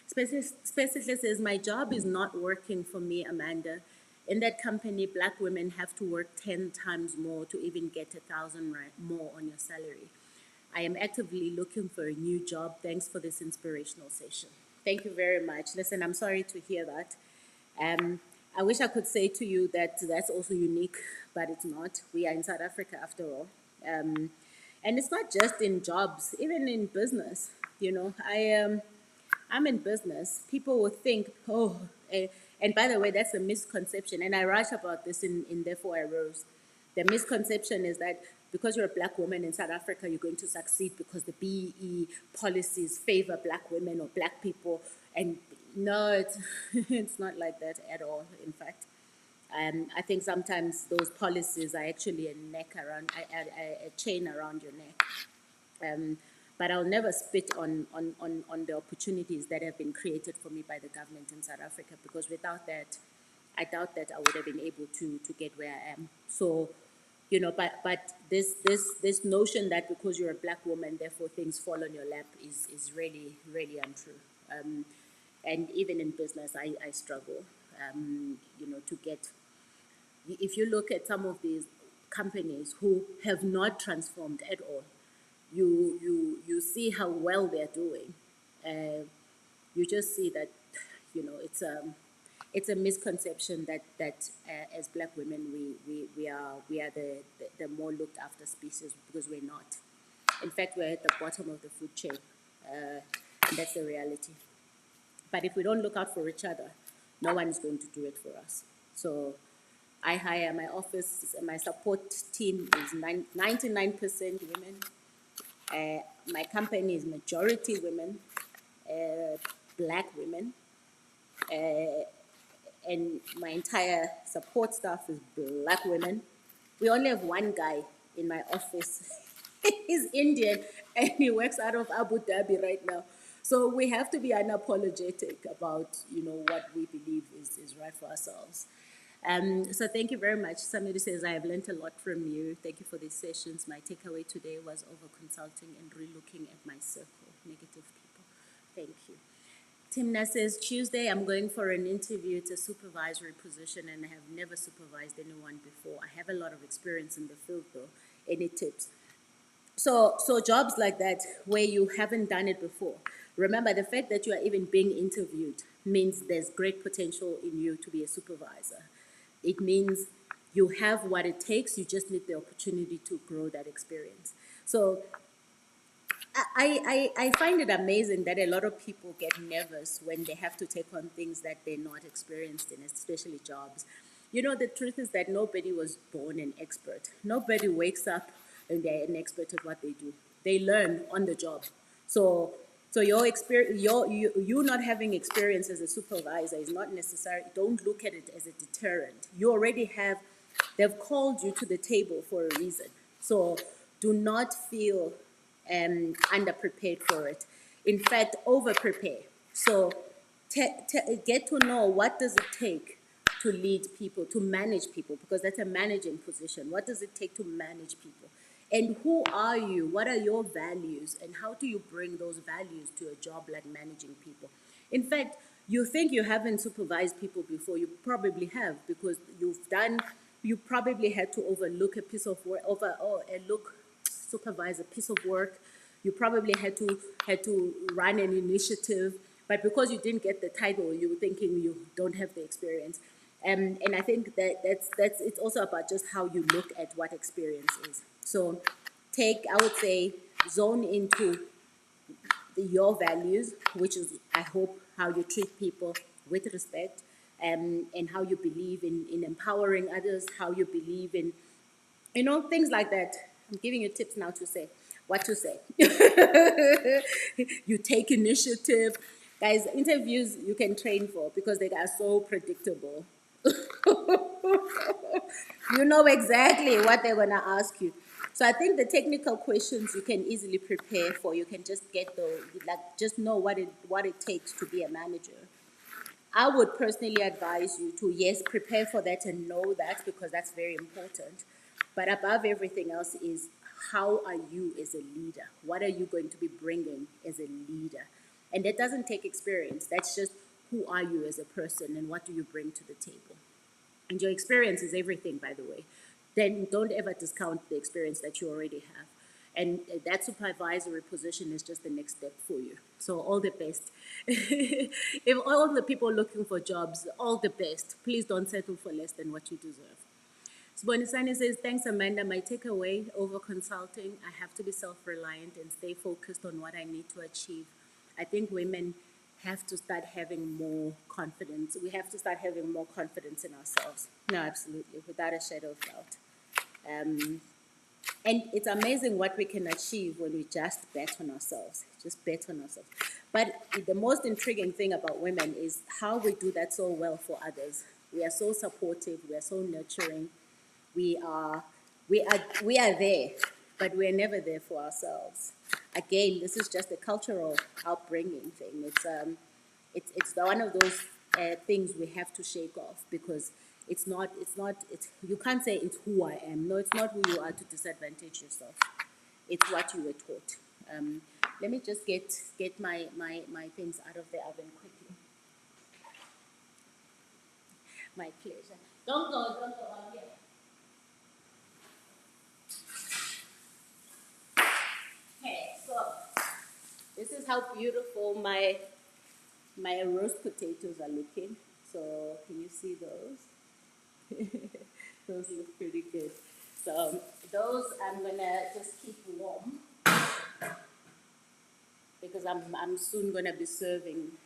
Specifically says, my job is not working for me, Amanda. In that company, black women have to work 10 times more to even get 1,000 more on your salary. I am actively looking for a new job. Thanks for this inspirational session. Thank you very much. Listen, I'm sorry to hear that. I wish I could say to you that that's also unique, but it's not. We are in South Africa after all. And it's not just in jobs, even in business. You know, I'm in business. People will think, oh, and by the way, that's a misconception. And I write about this in Therefore I Rose. The misconception is that because you're a black woman in South Africa, you're going to succeed because the BEE policies favor black women or black people. And no, it's not like that at all, in fact. I think sometimes those policies are actually a chain around your neck. But I'll never spit on the opportunities that have been created for me by the government in South Africa, because without that, I doubt that I would have been able to get where I am. So, you know, but this notion that because you're a black woman, therefore things fall on your lap is really, really untrue. And even in business, I struggle, you know, to get, if you look at some of these companies who have not transformed at all, you see how well they're doing. You just see that, you know, it's a misconception that as black women we are the more looked after species, because we're not. In fact, we're at the bottom of the food chain, and that's the reality. But if we don't look out for each other, no one is going to do it for us. So I hire my office, my support team is 99% women. My company is majority women, black women, and my entire support staff is black women. We only have one guy in my office. He's Indian and he works out of Abu Dhabi right now. So we have to be unapologetic about, you know, what we believe is right for ourselves. So thank you very much. Somebody says, I have learned a lot from you. Thank you for these sessions. My takeaway today was over consulting and relooking at my circle, negative people. Thank you. Timna says, Tuesday I'm going for an interview. It's a supervisory position and I have never supervised anyone before. I have a lot of experience in the field though. Any tips? So jobs like that where you haven't done it before, remember the fact that you are even being interviewed means there's great potential in you to be a supervisor. It means you have what it takes, you just need the opportunity to grow that experience. So I find it amazing that a lot of people get nervous when they have to take on things that they're not experienced in, especially jobs. You know, the truth is that nobody was born an expert. Nobody wakes up and they're an expert at what they do. They learn on the job. So your experience, you not having experience as a supervisor is not necessary. Don't look at it as a deterrent. You already have They've called you to the table for a reason. So do not feel underprepared for it. In fact, over prepare. So get to know what does it take to lead people, to manage people, because that's a managing position. What does it take to manage people? And who are you? What are your values? And how do you bring those values to a job like managing people? In fact, you think you haven't supervised people before. You probably have, because you probably had to overlook a piece of work, supervise a piece of work. You probably had to run an initiative, but because you didn't get the title, you were thinking you don't have the experience. And I think that's it's also about just how you look at what experience is. So I would say, zone into your values, which is, I hope, how you treat people with respect, and how you believe in empowering others, how you believe in, things like that. I'm giving you tips now to say what to say. You take initiative. Guys, interviews you can train for because they are so predictable. You know exactly what they're going to ask you. So I think the technical questions you can easily prepare for. You can just get those, like, just know what it takes to be a manager. I would personally advise you to, yes, prepare for that and know that, because that's very important. But above everything else is, how are you as a leader? What are you going to be bringing as a leader? And that doesn't take experience. That's just, who are you as a person and what do you bring to the table? And your experience is everything, by the way. Then don't ever discount the experience that you already have. And that supervisory position is just the next step for you. So all the best. If all the people looking for jobs, all the best. Please don't settle for less than what you deserve. Bonisani says, thanks, Amanda. My takeaway: over consulting, I have to be self-reliant and stay focused on what I need to achieve. I think women have to start having more confidence. We have to start having more confidence in ourselves. No, absolutely, without a shadow of doubt. And it's amazing what we can achieve when we just bet on ourselves, But the most intriguing thing about women is how we do that so well for others. We are so supportive, we are so nurturing, we are, we are there, but we are never there for ourselves. Again, this is just a cultural upbringing thing. It's one of those things we have to shake off, because you can't say it's who I am. No, it's not who you are to disadvantage yourself. It's what you were taught. Let me just get my things out of the oven quickly. My pleasure. Don't go, I'm here. Okay, so this is how beautiful my roast potatoes are looking. So can you see those? Those look pretty good. So those I'm gonna just keep warm, because I'm soon gonna be serving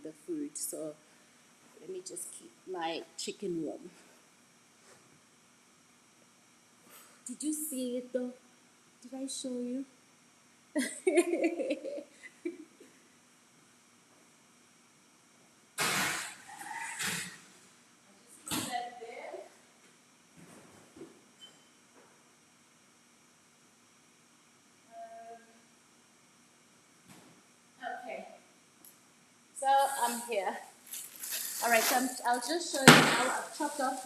the food. So let me just keep my chicken warm. Did you see it though? Did I show you? Just that there. Okay. So I'm here. All right. So I'll just show you how I've chopped off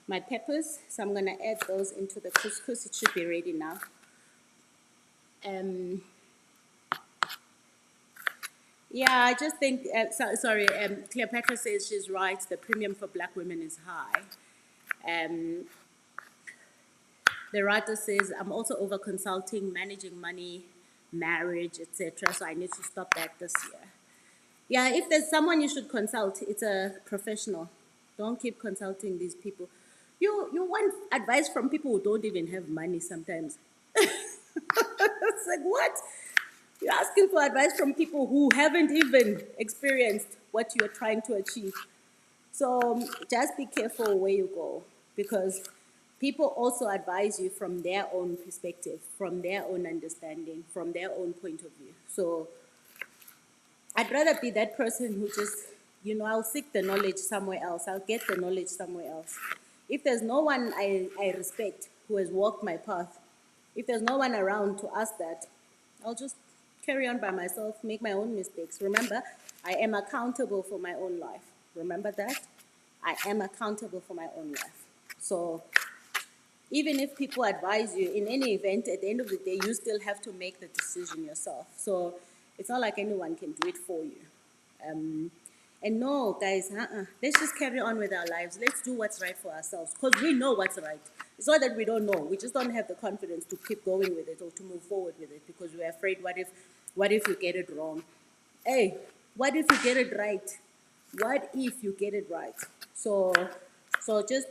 my peppers. So I'm gonna add those into the couscous. It should be ready now. Um, Yeah, I just think, sorry, Cleopatra says she's right, the premium for black women is high. Um, the writer says, I'm also over consulting, managing money, marriage, etc. So I need to stop that this year. Yeah, if there's someone you should consult, it's a professional. Don't keep consulting these people. You want advice from people who don't even have money sometimes. It's like, what? You're asking for advice from people who haven't even experienced what you're trying to achieve. So just be careful where you go, because people also advise you from their own perspective, from their own understanding, from their own point of view. So I'd rather be that person who just I'll seek the knowledge somewhere else. I'll get the knowledge somewhere else. If there's no one I respect who has walked my path, if there's no one around to ask that, I'll just carry on by myself, make my own mistakes. Remember, I am accountable for my own life. Remember that? I am accountable for my own life. So even if people advise you in any event, at the end of the day, you still have to make the decision yourself. So it's not like anyone can do it for you. And no, guys, let's just carry on with our lives. Let's do what's right for ourselves because we know what's right. It's not that we don't know. We just don't have the confidence to keep going with it or to move forward with it because we're afraid, what if you get it wrong? Hey, what if you get it right? What if you get it right? So just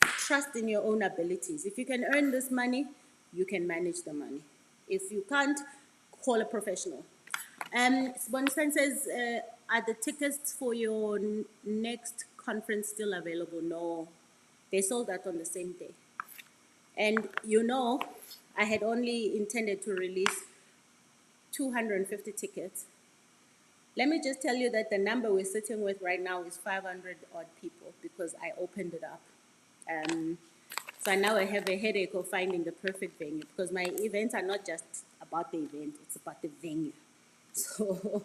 trust in your own abilities. If you can earn this money, you can manage the money. If you can't, call a professional. Sponsan says, are the tickets for your next conference still available? No, they sold out on the same day. And I had only intended to release 250 tickets. Let me just tell you that the number we're sitting with right now is 500 odd people because I opened it up. So now I have a headache of finding the perfect venue because my events are not just about the event, it's about the venue. So,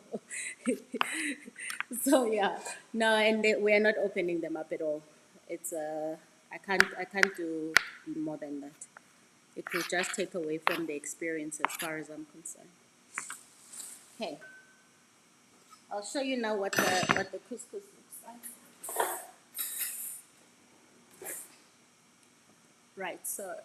so yeah, no, and we are not opening them up at all. It's I can't do more than that. It will just take away from the experience as far as I'm concerned. Okay, I'll show you now what the couscous looks like. Right, so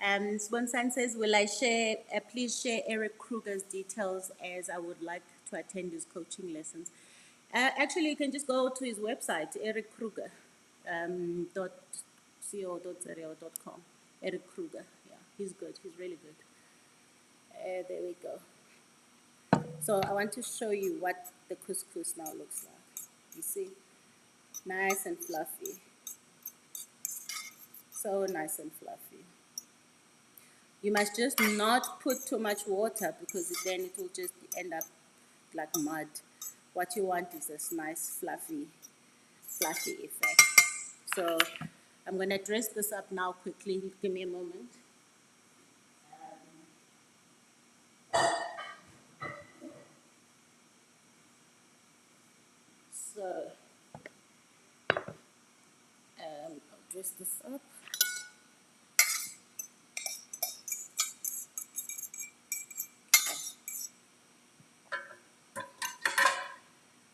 Sponsan says, will I share, please share Eric Kruger's details as I would like to attend his coaching lessons. Actually, you can just go to his website, Eric Kruger, .co.com. Eric Kruger, yeah, he's good, he's really good. There we go. So I want to show you what the couscous now looks like. You see, nice and fluffy. So nice and fluffy. You must just not put too much water because then it will just end up like mud. What you want is this nice fluffy effect. So I'm going to dress this up now quickly. Give me a moment. So I'll dress this up.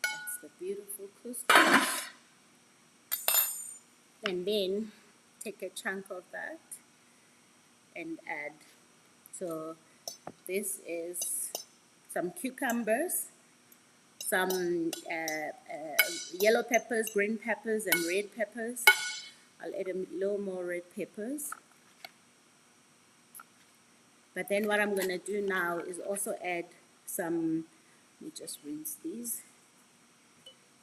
That's the beautiful couscous. And then take a chunk of that and add. So this is some cucumbers, some yellow peppers, green peppers, and red peppers. I'll add a little more red peppers. But then what I'm going to do now is also add some, let me just rinse these.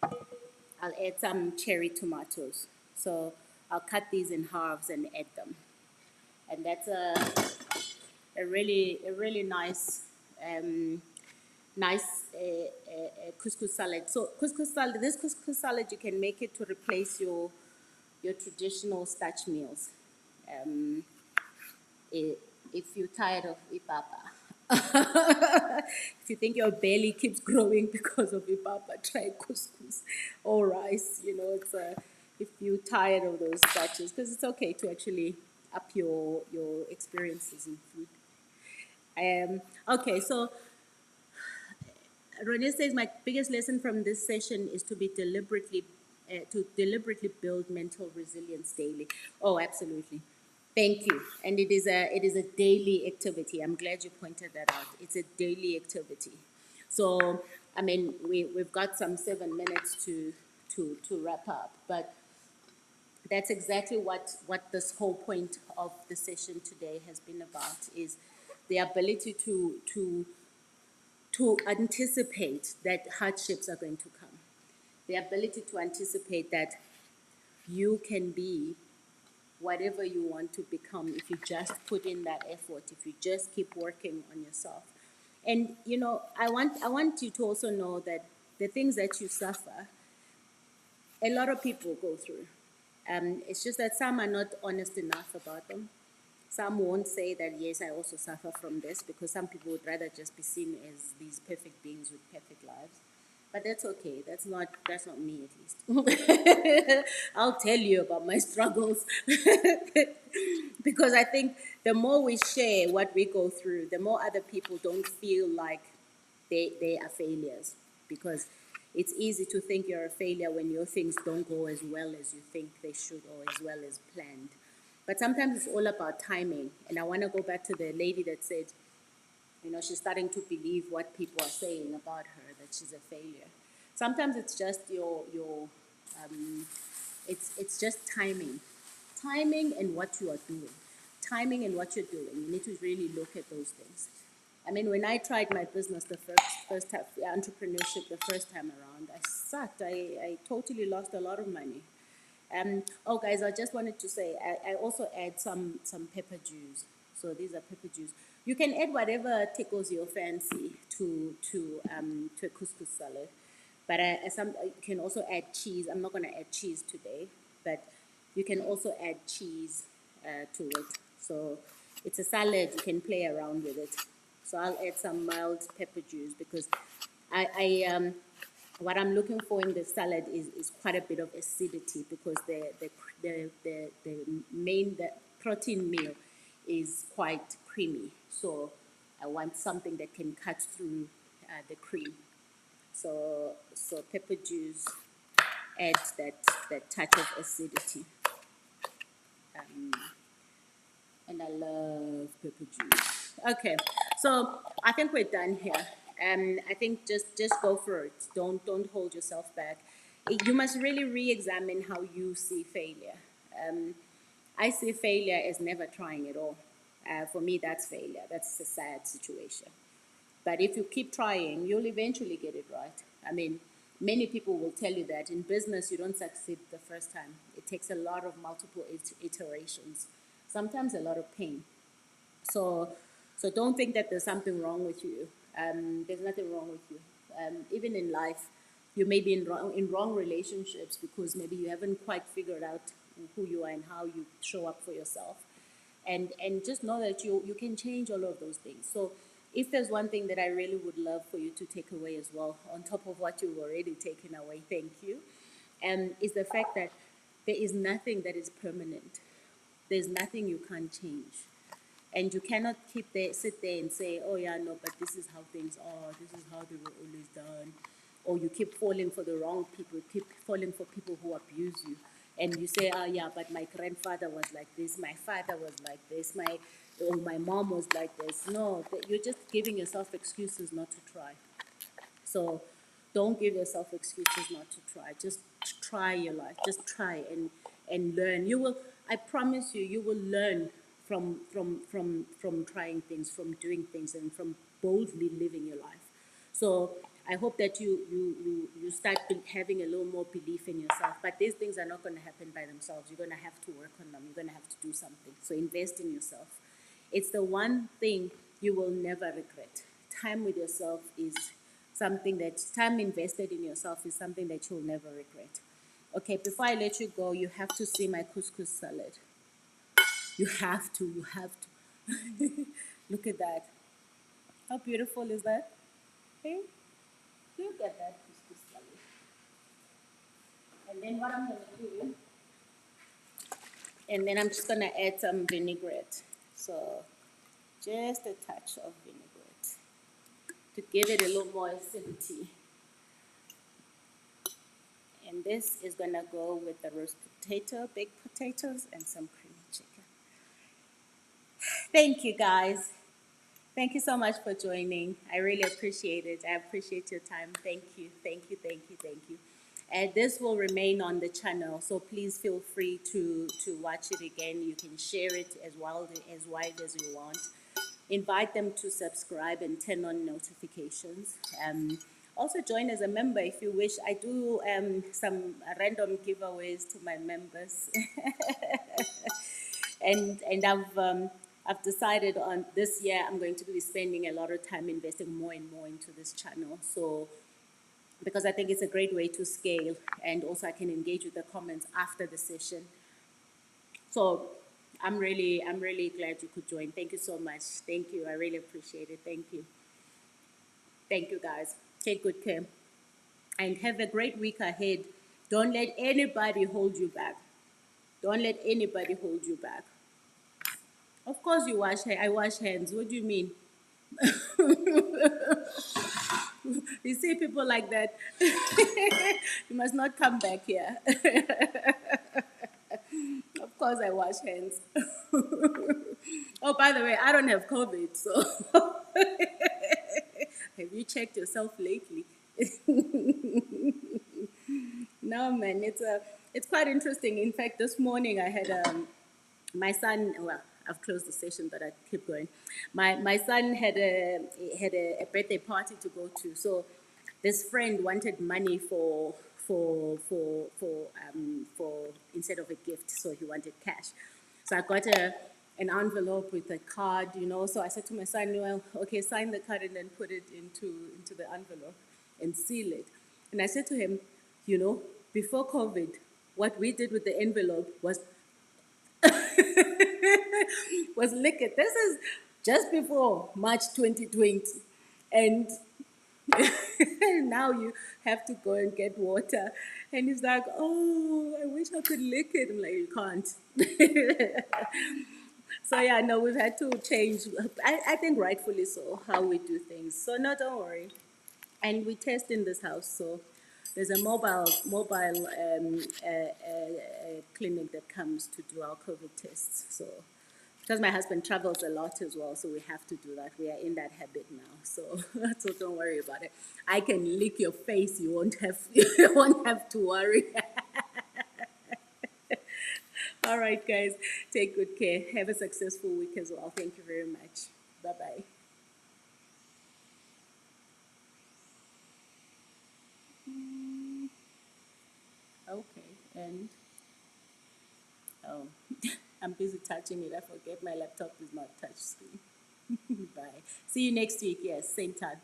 I'll add some cherry tomatoes. So I'll cut these in halves and add them. And that's a really nice couscous salad. So this couscous salad, you can make it to replace your traditional starch meals. If you're tired of ipapa. If you think your belly keeps growing because of ipapa, try couscous or rice. It's if you're tired of those starches, because it's okay to actually up your experiences in food. Okay, so Renee says my biggest lesson from this session is to deliberately build mental resilience daily. Oh, absolutely. Thank you. And it is a daily activity. I'm glad you pointed that out. It's a daily activity. So, I mean, we've got some 7 minutes to wrap up, but that's exactly what this whole point of the session today has been about, is the ability to anticipate that hardships are going to come. The ability to anticipate that you can be whatever you want to become if you just put in that effort, if you just keep working on yourself. And I want you to also know that the things that you suffer, a lot of people go through. It's just that some are not honest enough about them. Some won't say that, yes, I also suffer from this, because some people would rather just be seen as these perfect beings with perfect lives. But that's okay. That's not me, at least. I'll tell you about my struggles. Because I think the more we share what we go through, the more other people don't feel like they are failures. Because it's easy to think you're a failure when your things don't go as well as you think they should, or as well as planned. But sometimes it's all about timing. And I want to go back to the lady that said, she's starting to believe what people are saying about her, that she's a failure. Sometimes it's just it's just timing and what you are doing, timing and what you're doing. You need to really look at those things. I mean, when I tried my business the first time, entrepreneurship the first time around, I sucked. I totally lost a lot of money. Oh, guys, I just wanted to say I also add some pepper juice. So these are pepper juice. You can add whatever tickles your fancy to a couscous salad, but you can also add cheese. I'm not going to add cheese today, but you can also add cheese to it. So it's a salad. You can play around with it. So I'll add some mild pepper juice, because I what I'm looking for in the salad is quite a bit of acidity, because the protein meal is quite creamy. So I want something that can cut through the cream. So pepper juice adds that touch of acidity. And I love pepper juice. Okay, so I think we're done here. I think just go for it. Don't hold yourself back. You must really re-examine how you see failure. I see failure as never trying at all. For me, that's failure. That's a sad situation. But if you keep trying, you'll eventually get it right. I mean, many people will tell you that in business, you don't succeed the first time. It takes a lot of multiple iterations, sometimes a lot of pain. So, so don't think that there's something wrong with you. There's nothing wrong with you. Even in life, you may be in wrong relationships because maybe you haven't quite figured out who you are and how you show up for yourself. And just know that you can change all of those things. So if there's one thing that I really would love for you to take away as well, on top of what you've already taken away, thank you, is the fact that there is nothing that is permanent. There's nothing you can't change. And you cannot sit there and say, oh yeah, no, but this is how things are, this is how they were always done. Or you keep falling for the wrong people, keep falling for people who abuse you. And you say, oh yeah, but my grandfather was like this, my father was like this, my mom was like this. No, you're just giving yourself excuses not to try. So don't give yourself excuses not to try. Just try your life. Just try and learn. You will. I promise you, you will learn from trying things, from doing things, and from boldly living your life. So I hope that you start having a little more belief in yourself. But these things are not going to happen by themselves. You're going to have to work on them. You're going to have to do something. So invest in yourself. It's the one thing you will never regret. Time with yourself is something that time invested in yourself is something that you'll never regret. Okay, before I let you go, you have to see my couscous salad. You have to. Look at that. How beautiful is that? Okay, look at that couscous salad. And then what I'm gonna do, and then I'm just gonna add some vinaigrette. So just a touch of vinaigrette to give it a little more acidity. And this is gonna go with the roast potato, baked potatoes, and some creamy chicken. Thank you, guys. Thank you so much for joining. I really appreciate it. I appreciate your time. Thank you, thank you, thank you, thank you. And this will remain on the channel, so please feel free to watch it again. You can share it as wide as you want. Invite them to subscribe and turn on notifications. Also join as a member if you wish. I do some random giveaways to my members. and I've decided on this year I'm going to be spending a lot of time investing more and more into this channel. So because I think it's a great way to scale, and also I can engage with the comments after the session. So I'm really glad you could join. Thank you so much. Thank you. I really appreciate it. Thank you. Thank you, guys. Take good care and have a great week ahead. Don't let anybody hold you back. Don't let anybody hold you back. Of course, you wash. I wash hands. What do you mean? You see people like that, you must not come back here. Of course, I wash hands. Oh, by the way, I don't have COVID, so have you checked yourself lately? No, man, it's quite interesting. In fact, this morning I had my son. Well, I've closed the session, but I keep going. My son had a birthday party to go to, so this friend wanted money for instead of a gift, so he wanted cash. So I got an envelope with a card, you know. So I said to my son, well, okay, sign the card and then put it into the envelope and seal it. And I said to him, you know, before COVID, what we did with the envelope was was lick it. This is just before March 2020. And now you have to go and get water. And he's like, oh, I wish I could lick it. I'm like, you can't. So yeah, no, we've had to change. I think rightfully so, how we do things. So no, don't worry. And we test in this house. So there's a mobile clinic that comes to do our COVID tests. So because my husband travels a lot as well, so we have to do that. We are in that habit now, so so don't worry about it. I can lick your face. You won't have you won't have to worry. All right, guys, take good care. Have a successful week as well. Thank you very much. Bye bye. Okay, and oh, I'm busy touching it. I forget my laptop is not touch screen. Bye. See you next week. Yes, same time.